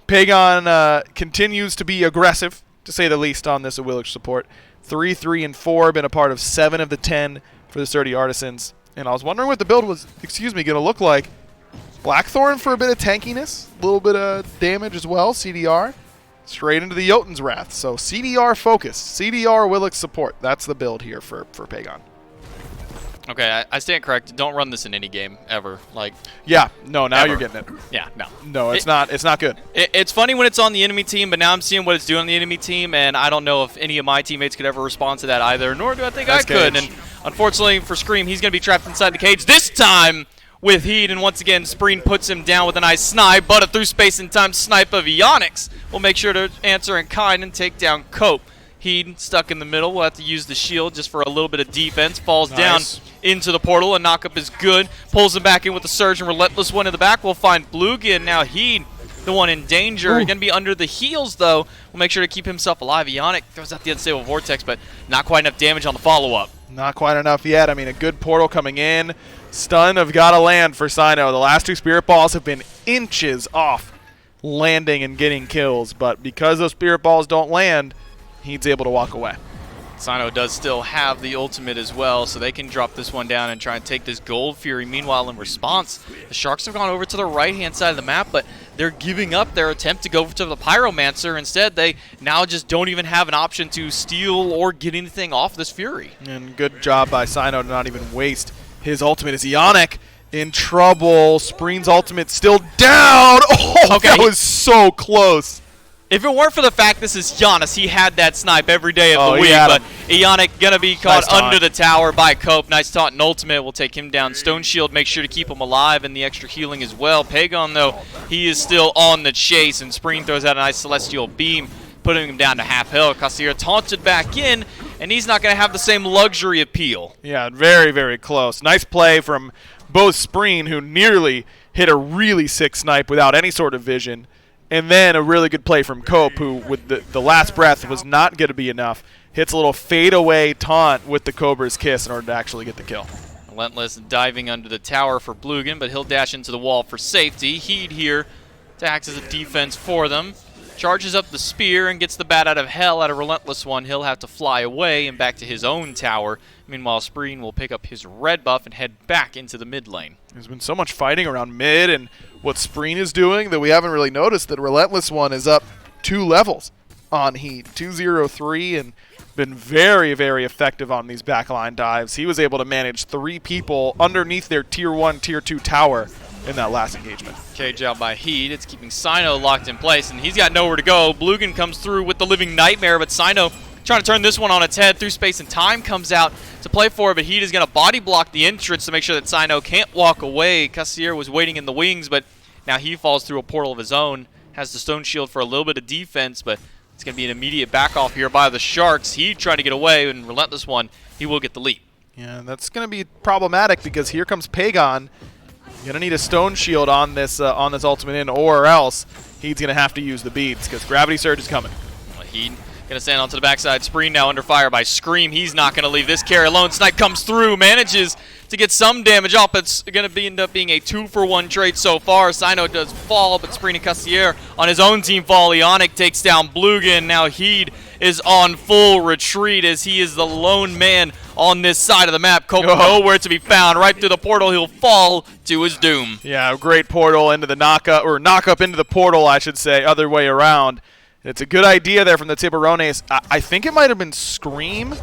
Pagon continues to be aggressive, to say the least, on this Willich support. 3, 3, and 4, been a part of 7 of the 10 for the Sturdy Artisans. And I was wondering what the build was, going to look like. Blackthorn for a bit of tankiness, a little bit of damage as well, CDR. Straight into the Jotun's Wrath. So CDR focus, CDR Willich support. That's the build here for Pagon. Okay, I stand corrected. Don't run this in any game ever. Like, yeah, no, now ever. you're getting it. Yeah, no. No, it's not good. It's funny when it's on the enemy team, but now I'm seeing what it's doing on the enemy team, and I don't know if any of my teammates could ever respond to that either, nor do I think I could. And unfortunately for Scream, he's going to be trapped inside the cage this time with Heat, and once again, Spreen puts him down with a nice snipe, but a through space and time snipe of Ionix will make sure to answer in kind and take down Cope. Heat stuck in the middle, will have to use the shield just for a little bit of defense, falls down into the portal, and knockup is good, pulls him back in with the surge, and Relentless one in the back will find Bluegan. Now Heat, the one in danger, going to be under the heals though, will make sure to keep himself alive. Ionic throws out the Unstable Vortex, but not quite enough damage on the follow-up. Not quite enough yet. I mean, a good portal coming in. Stun have got to land for Sino. The last 2 Spirit Balls have been inches off landing and getting kills, but because those Spirit Balls don't land, he's able to walk away. Sino does still have the ultimate as well, so they can drop this one down and try and take this Gold Fury. Meanwhile, in response, the Sharks have gone over to the right-hand side of the map, but they're giving up their attempt to go to the Pyromancer. Instead, they now just don't even have an option to steal or get anything off this Fury. And good job by Sino to not even waste his ultimate. Is Ionic in trouble? Spreen's ultimate still down. Oh, okay. That was so close. If it weren't for the fact this is Giannis, he had that snipe every day of the week, but Ionic going to be caught under the tower by Cope. Nice taunt and ultimate will take him down. Stone Shield makes sure to keep him alive and the extra healing as well. Pagon, though, he is still on the chase, and Spreen throws out a nice Celestial Beam, putting him down to half health. Kassir taunted back in, and he's not going to have the same luxury appeal. Yeah, very, very close. Nice play from both Spreen, who nearly hit a really sick snipe without any sort of vision, and then a really good play from Cope, who with the last breath was not going to be enough. Hits a little fadeaway taunt with the Cobra's Kiss in order to actually get the kill. Relentless diving under the tower for Bluegan, but he'll dash into the wall for safety. Heat here to act as a defense for them. Charges up the spear and gets the bat out of hell at a Relentless one. He'll have to fly away and back to his own tower. Meanwhile, Spreen will pick up his red buff and head back into the mid lane. There's been so much fighting around mid and what Spreen is doing that we haven't really noticed that Relentless one is up 2 levels on Heat. 2-0-3 and been very, very effective on these backline dives. He was able to manage 3 people underneath their Tier 1, Tier 2 tower in that last engagement. Cage out by Heat. It's keeping Sino locked in place, and he's got nowhere to go. Bluegan comes through with the Living Nightmare, but Sino trying to turn this one on its head. Through space and time comes out to play for it, but Heat is going to body block the entrance to make sure that Sino can't walk away. Kassir was waiting in the wings, but now he falls through a portal of his own. Has the Stone Shield for a little bit of defense, but it's going to be an immediate back off here by the Sharks. Heat trying to get away, and Relentless one, he will get the leap. Yeah, that's going to be problematic because here comes Pagon. You're going to need a Stone Shield on this ultimate in, or else he's going to have to use the beads because Gravity Surge is coming. Well, Heat going to stand onto the backside. Spreen now under fire by Scream. He's not going to leave this carry alone. Snipe comes through, manages to get some damage off. It's going to end up being a 2-for-1 trade so far. Sino does fall, but Spreen and Kassir on his own team fall. Ionic takes down Bluegan. Now Heat is on full retreat as he is the lone man on this side of the map. Cope nowhere to be found. Right through the portal, he'll fall to his doom. Yeah, great portal into the knock-up into the portal, I should say, other way around. It's a good idea there from the Tiburones. I think it might have been Scream.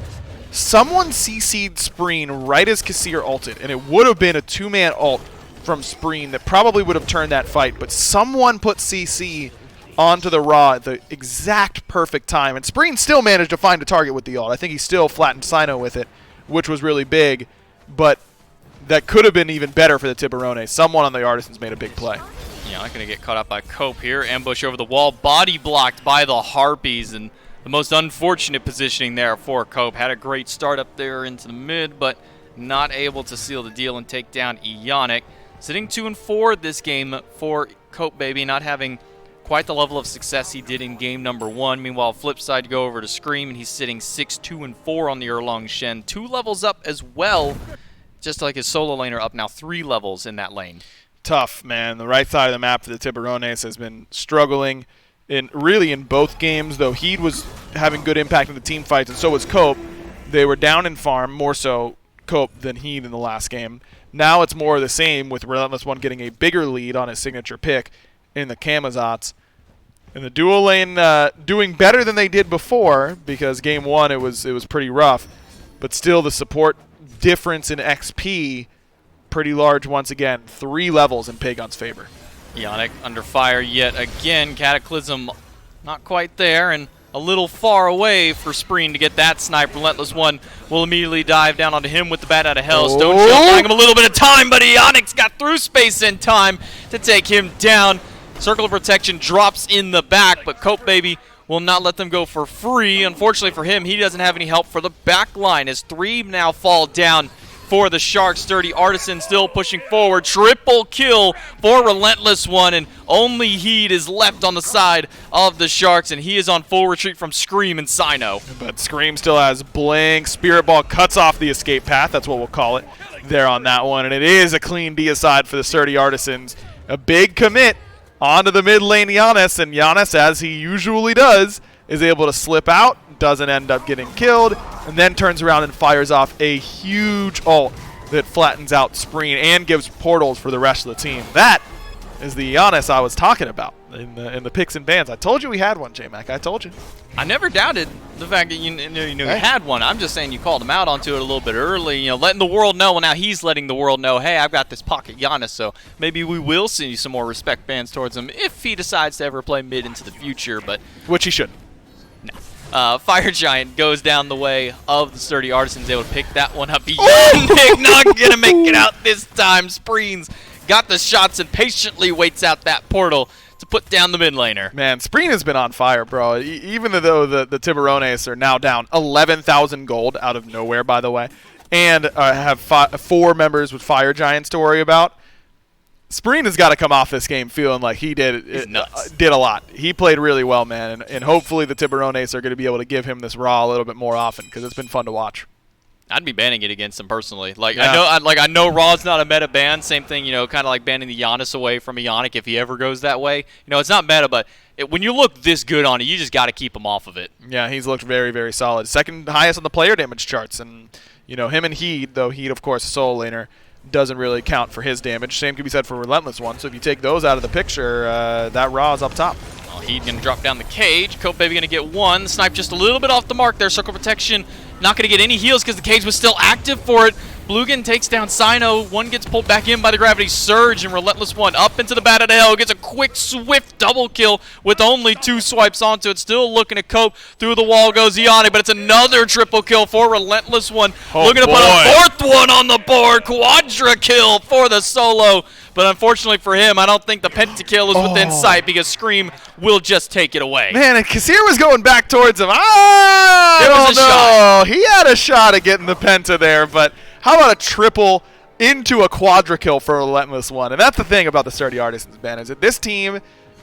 Someone CC'd Spreen right as Kassir ulted, and it would have been a 2-man ult from Spreen that probably would have turned that fight, but someone put CC onto the Raw at the exact perfect time, and Spreen still managed to find a target with the ult. I think he still flattened Sino with it, which was really big, but that could have been even better for the Tiburones. Someone on the Artisans made a big play. Yeah, Not going to get caught up by Cope here. Ambush over the wall. Body blocked by the Harpies. And the most unfortunate positioning there for Cope. Had a great start up there into the mid, but not able to seal the deal and take down Ionic. Sitting 2-4 this game for Cope Baby, not having quite the level of success he did in game number 1. Meanwhile, flip side, you go over to Scream, and he's sitting 6-2-4 on the Erlong Shen. 2 levels up as well, just like his solo laner up now 3 levels in that lane. Tough, man. The right side of the map for the Tiburones has been struggling in both games, though Heed was having good impact in the team fights, and so was Cope. They were down in farm, more so Cope than Heed in the last game. Now it's more of the same, with Relentless One getting a bigger lead on his signature pick in the Camazotz. In the dual lane, doing better than they did before, because game 1 it was pretty rough, but still the support difference in XP pretty large once again. 3 levels in Pagon's favor. Ionic under fire yet again. Cataclysm not quite there, and a little far away for Spreen to get that snipe. Relentless One will immediately dive down onto him with the bat out of hell. Stone Shield buying him a little bit of time, but Ionic's got through space in time to take him down. Circle of Protection drops in the back, but Cope Baby will not let them go for free. Unfortunately for him, he doesn't have any help for the back line as 3 now fall down for the Sharks. Sturdy Artisan still pushing forward. Triple kill for Relentless One, and only Heed is left on the side of the Sharks, and he is on full retreat from Scream and Sino. But Scream still has Blink. Spirit Ball cuts off the escape path. That's what we'll call it there on that one, and it is a clean deicide for the Sturdy Artisans. A big commit onto the mid lane Giannis, and Giannis, as he usually does, is able to slip out, doesn't end up getting killed, and then turns around and fires off a huge ult that flattens out Spreen and gives portals for the rest of the team. That is the Giannis I was talking about in the picks and bans. I told you we had one, J-Mac. I told you. I never doubted the fact that you knew you had one. I'm just saying you called him out onto it a little bit early, letting the world know. Well, now he's letting the world know, hey, I've got this pocket Giannis, so maybe we will see some more respect bans towards him if he decides to ever play mid into the future, but which he should. No. Fire Giant goes down the way of the Sturdy Artisans, able to pick that one up. Ionic not going to make it out this time. Spreen's got the shots and patiently waits out that portal to put down the mid laner. Man, Spreen has been on fire, bro. Even though the Tiburones are now down 11,000 gold out of nowhere, by the way, and have 4 members with Fire Giants to worry about, Spreen has got to come off this game feeling like he did a lot. He played really well, man, and hopefully the Tiburones are going to be able to give him this raw a little bit more often, because it's been fun to watch. I'd be banning it against him personally. I know Raw's not a meta ban. Same thing, kind of like banning the Giannis away from Ionic if he ever goes that way. It's not meta, but when you look this good on it, you just got to keep him off of it. Yeah, he's looked very, very solid. Second highest on the player damage charts, and him and Heed, though Heed, of course, a solo laner, doesn't really count for his damage. Same can be said for Relentless One. So if you take those out of the picture, that Raw is up top. Well, Heed going to drop down the cage. Cope Baby going to get 1. The snipe just a little bit off the mark there. Circle Protection not going to get any heals because the cage was still active for it. Blugan takes down Sino. 1 gets pulled back in by the Gravity Surge, and Relentless One up into the bat of hell. Gets a quick, swift double kill with only 2 swipes onto it. Still looking to Cope. Through the wall goes Ionic, but it's another triple kill for Relentless One. Looking to put a 4th one on the board. Quadra kill for the solo. But unfortunately for him, I don't think the pentakill is within sight because Scream will just take it away. Man, and Kassir was going back towards him. I don't know. He had a shot at getting the penta there, but how about a triple into a quadra kill for a Relentless One? And that's the thing about the Sturdy Artisans, man, is that this team,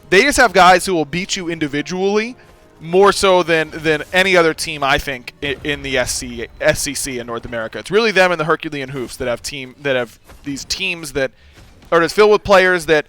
they just have guys who will beat you individually more so than any other team, I think, in the SCC in North America. It's really them and the Herculean Hoofs that have these teams that are just filled with players that,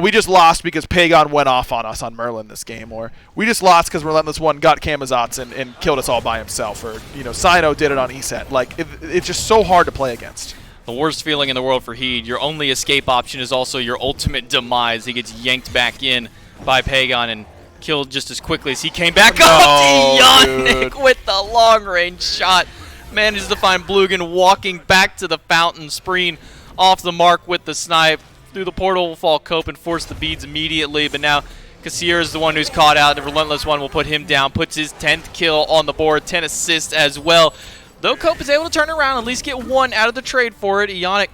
we just lost because Pagon went off on us on Merlin this game, or we just lost because Relentless One got Camazotz and killed us all by himself, or Sino did it on ESET. Like, it's just so hard to play against. The worst feeling in the world for Heed. Your only escape option is also your ultimate demise. He gets yanked back in by Pagon and killed just as quickly as he came back up. Ionic with the long-range shot. Manages to find Blugan walking back to the fountain. Spreen off the mark with the snipe. Through the portal will fall Cope and force the beads immediately, but now Kassir is the one who's caught out. The Relentless One will put him down, puts his 10th kill on the board, 10 assists as well. Though Cope is able to turn around, at least get 1 out of the trade for it. Ionic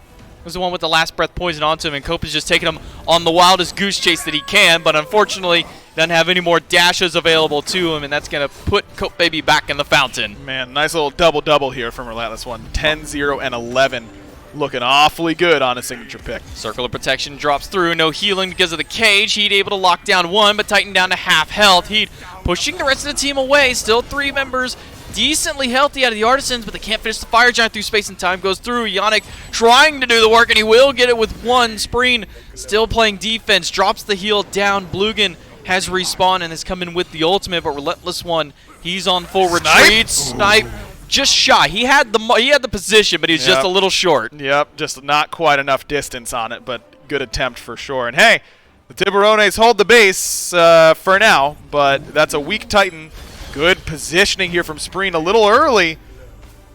was the one with the last breath poison onto him, and Cope is just taking him on the wildest goose chase that he can, but unfortunately doesn't have any more dashes available to him, and that's going to put Cope Baby back in the fountain. Man, nice little double-double here from Relentless One. 10, 0, and 11. Looking awfully good on a signature pick. Circle of Protection drops through. No healing because of the cage. He'd able to lock down one, but Titan down to half health. He'd pushing the rest of the team away. Still 3 members decently healthy out of the Artisans, but they can't finish the Fire Giant through space and time. Goes through. Yannick trying to do the work, and he will get it with one. Spreen still playing defense. Drops the heal down. Blugan has respawned and has come in with the ultimate, but Relentless One, he's on full retreat. Snipe. Just shy. He had the position, but he's just a little short. Yep, just not quite enough distance on it, but good attempt for sure. And hey, the Tiburones hold the base for now, but that's a weak Titan. Good positioning here from Spreen a little early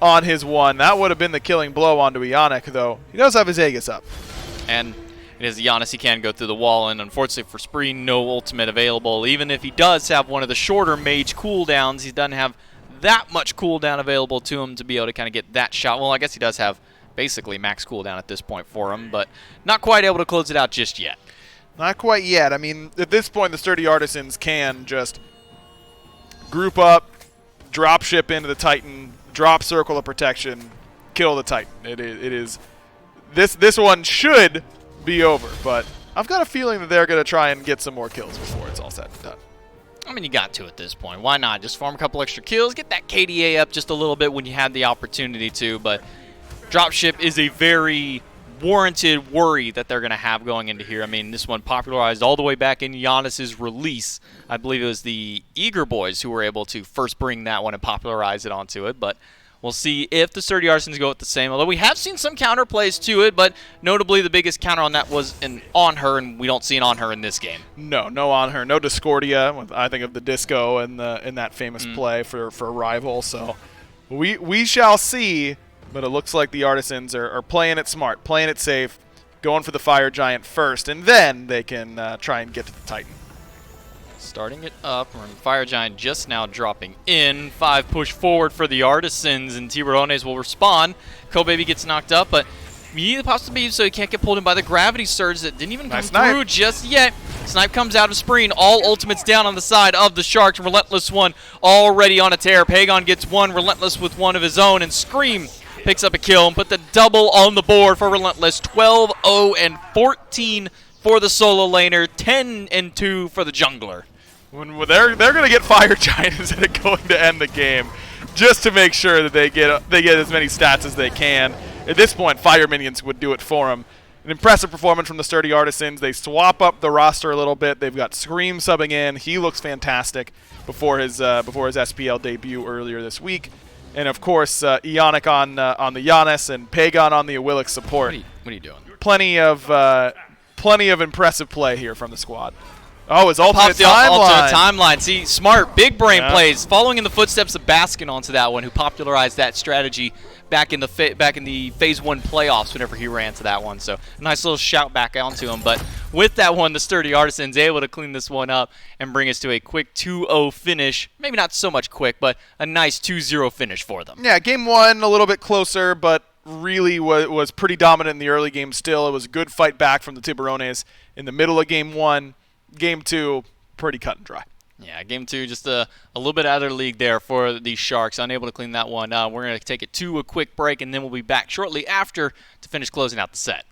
on his one. That would have been the killing blow onto Yannick, though. He does have his Aegis up. And it is Giannis. He can go through the wall, and unfortunately for Spreen, no ultimate available. Even if he does have one of the shorter mage cooldowns, he doesn't have that much cooldown available to him to be able to kind of get that shot. Well, I guess he does have basically max cooldown at this point for him, but not quite able to close it out just yet. Not quite yet. I mean, at this point, the Sturdy Artisans can just group up, drop ship into the Titan, drop Circle of Protection, kill the Titan. It is this one should be over, but I've got a feeling that they're going to try and get some more kills before it's all said and done. I mean, you got to at this point. Why not? Just farm a couple extra kills, get that KDA up just a little bit when you had the opportunity to, but dropship is a very warranted worry that they're going to have going into here. I mean, this one popularized all the way back in Giannis's release. I believe it was the Eager Boys who were able to first bring that one and popularize it onto it, but we'll see if the Sturdy Artisans go with the same, although we have seen some counterplays to it, but notably the biggest counter on that was an on her, and we don't see an on her in this game. No on her. No Discordia. I think of the disco in that famous play for Rival. So we shall see, but it looks like the Artisans are playing it smart, playing it safe, going for the Fire Giant first, and then they can try and get to the Titan. Starting it up, and Fire Giant just now dropping in. 5 push forward for the Artisans, and Tiburones will respond. Kobaby gets knocked up, but you need the possibility so he can't get pulled in by the gravity surge that didn't even come through just yet. Snipe comes out of Spreen. All ultimates down on the side of the Sharks. Relentless One already on a tear. Pagon gets one. Relentless with one of his own, and Scream picks up a kill and put the double on the board for Relentless. 12, 0, and 14 for the solo laner. 10 and 2 for the jungler. When they're going to get Fire Giant instead of going to end the game, just to make sure that they get as many stats as they can. At this point, Fire Minions would do it for them. An impressive performance from the Sturdy Artisans. They swap up the roster a little bit. They've got Scream subbing in. He looks fantastic before his SPL debut earlier this week. And of course, Ionic on the Giannis and Pagon on the Awilic support. What are you doing? Plenty of impressive play here from the squad. Oh, his alternate timeline. See, smart, big brain plays, following in the footsteps of Baskin onto that one, who popularized that strategy back in the Phase 1 playoffs whenever he ran to that one. So a nice little shout back onto him. But with that one, the Sturdy Artisans able to clean this one up and bring us to a quick 2-0 finish. Maybe not so much quick, but a nice 2-0 finish for them. Yeah, game 1 a little bit closer, but really was pretty dominant in the early game still. It was a good fight back from the Tiburones in the middle of game 1. Game 2, pretty cut and dry. Yeah, game 2, just a little bit out of their league there for the Sharks. Unable to clean that one up. We're going to take it to a quick break, and then we'll be back shortly after to finish closing out the set.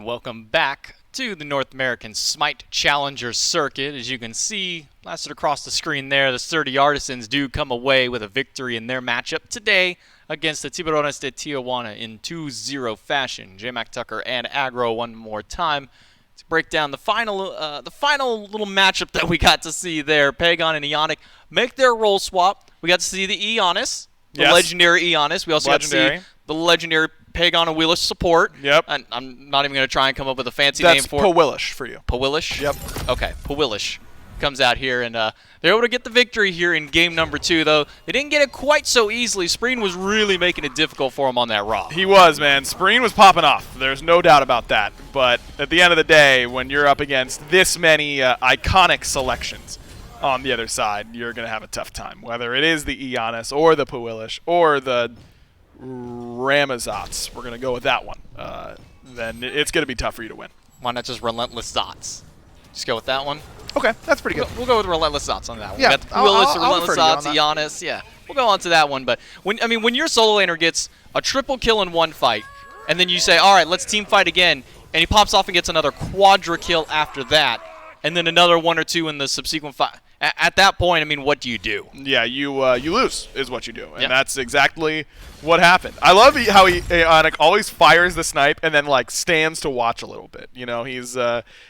welcome back to the North American Smite Challenger Circuit. As you can see, blasted across the screen there, the sturdy Artisans do come away with a victory in their matchup today against the Tiburones de Tijuana in 2-0 fashion. J-Mac Tucker and Agro one more time to break down the final little matchup that we got to see there. Pagan and Ionic make their role swap. We got to see the Eonis, the legendary Eonis. We also got to see the legendary Pagan and Willish support. Yep. And I'm not even going to try and come up with a fancy name for it. That's Powillish for you. Powillish? Yep. Okay, Powillish comes out here, and they're able to get the victory here in game number 2, though they didn't get it quite so easily. Spreen was really making it difficult for him on that Raw. He was, man. Spreen was popping off. There's no doubt about that. But at the end of the day, when you're up against this many iconic selections on the other side, you're going to have a tough time. Whether it is the Eonis or the Powillish or the Ramazzots, we're going to go with that one, then it's going to be tough for you to win. Why not just Relentless Zots? Just go with that one? Okay, that's pretty good. We'll go with Relentless Zots on that one. Yeah, We got the Powillish, the Relentless Zots, Eonis. Yeah, we'll go on to that one. But when your solo laner gets a triple kill in one fight, and then you say, all right, let's team fight again, and he pops off and gets another quadra kill after that, and then another 1 or 2 in the subsequent fight. At that point, I mean, what do you do? Yeah, you lose is what you do, and that's exactly what happened. I love how Ionic always fires the snipe and then like stands to watch a little bit. You know, he's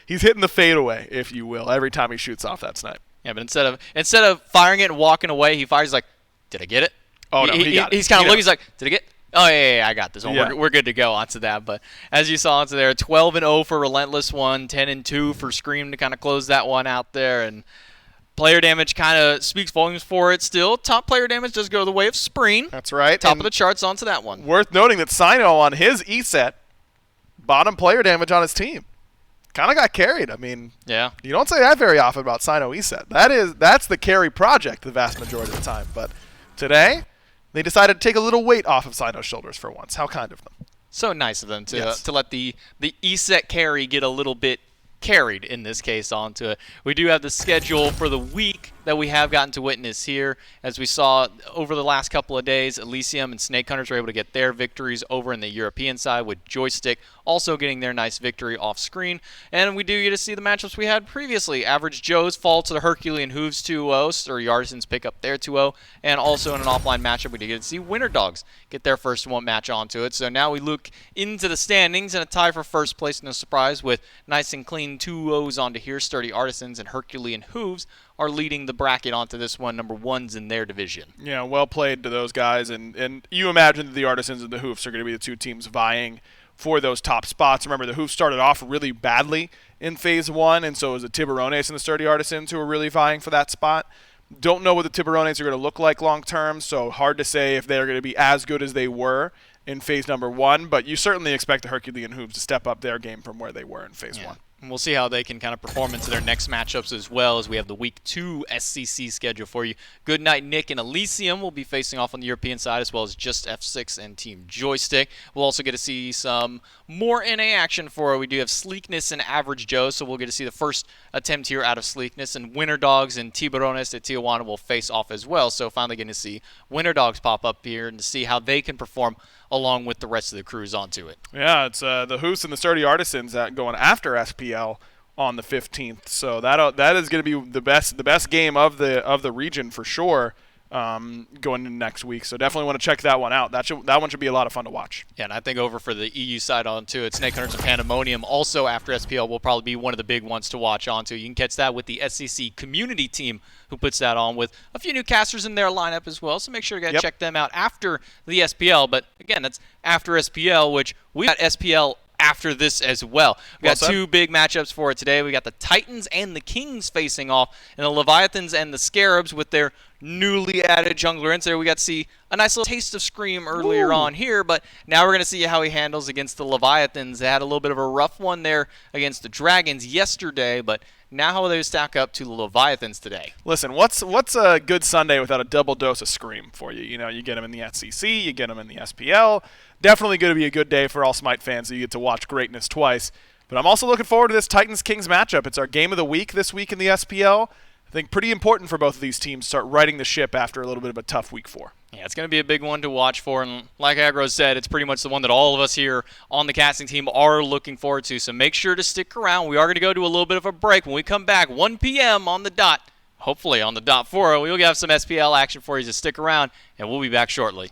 hitting the fadeaway, if you will, every time he shoots off that snipe. Yeah, but instead of firing it and walking away, he fires like, did I get it? Oh no, he got it. He's kind of looking. He's like, did I get? Oh yeah, I got this one. Yeah. We're good to go onto that. But as you saw onto there, 12-0 for Relentless one, 10-2 for Scream to kind of close that one out there, and player damage kind of speaks volumes for it still. Top player damage does go the way of Spreen. That's right. Top of the charts onto that one. Worth noting that Sino on his E-set, bottom player damage on his team. Kind of got carried. I mean, yeah, you don't say that very often about Sino E-set. That's the carry project the vast majority of the time. But today, they decided to take a little weight off of Sino's shoulders for once. How kind of them. So nice of them to let the E-set carry get a little bit carried in this case onto it. We do have the schedule for the week that we have gotten to witness here. As we saw over the last couple of days, Elysium and Snake Hunters were able to get their victories over in the European side, with Joystick also getting their nice victory off screen. And we do get to see the matchups we had previously. Average Joes fall to the Herculean Hooves 2-0, Sturdy Artisans pick up their 2-0, and also in an offline matchup we did get to see Winter Dogs get their first one match onto it. So now we look into the standings and a tie for first place, no surprise, with nice and clean 2-0s onto here. Sturdy Artisans and Herculean Hooves are leading the bracket onto this one, number 1s in their division. Yeah, well played to those guys, and you imagine that the Artisans and the Hoofs are going to be the two teams vying for those top spots. Remember, the Hoofs started off really badly in Phase 1, and so it was the Tiburones and the Sturdy Artisans who were really vying for that spot. Don't know what the Tiburones are going to look like long term, so hard to say if they're going to be as good as they were in Phase number 1, but you certainly expect the Herculean Hooves to step up their game from where they were in Phase 1. And we'll see how they can kind of perform into their next matchups as well, as we have the Week 2 SCC schedule for you. Goodnight Nick and Elysium will be facing off on the European side, as well as Just F6 and Team Joystick. We'll also get to see some more NA action for it. We do have Sleekness and Average Joe, so we'll get to see the first attempt here out of Sleekness. And Winter Dogs and Tiburones de Tijuana will face off as well, so finally getting to see Winter Dogs pop up here and to see how they can perform along with the rest of the crews onto it. Yeah, it's the Hoofs and the Sturdy Artisans going after SPL on the 15th. So that is going to be the best game of the region for sure, going into next week. So definitely want to check that one out. That one should be a lot of fun to watch. Yeah, and I think over for the EU side onto it, Snake Hunters and Pandemonium also after SPL will probably be one of the big ones to watch onto. You can catch that with the SCC community team who puts that on, with a few new casters in their lineup as well. So make sure you check them out after the SPL. But again, that's after SPL, which we got SPL after this as well. We got two big matchups for it today. We got the Titans and the Kings facing off, and the Leviathans and the Scarabs with their newly added jungler in there. We got to see a nice little taste of Scream earlier on here, but now we're going to see how he handles against the Leviathans. They had a little bit of a rough one there against the Dragons yesterday, but now how will they stack up to the Leviathans today? Listen, what's a good Sunday without a double dose of Scream for you? You know, you get them in the SCC, you get them in the SPL. Definitely going to be a good day for all Smite fans, so you get to watch greatness twice. But I'm also looking forward to this Titans-Kings matchup. It's our game of the week this week in the SPL. I think pretty important for both of these teams to start righting the ship after a little bit of a tough week 4. Yeah, it's going to be a big one to watch for, and like Agro said, it's pretty much the one that all of us here on the casting team are looking forward to, so make sure to stick around. We are going to go to a little bit of a break. When we come back, 1 p.m. on the dot, hopefully on the dot 4, we'll have some SPL action for you, to stick around, and we'll be back shortly.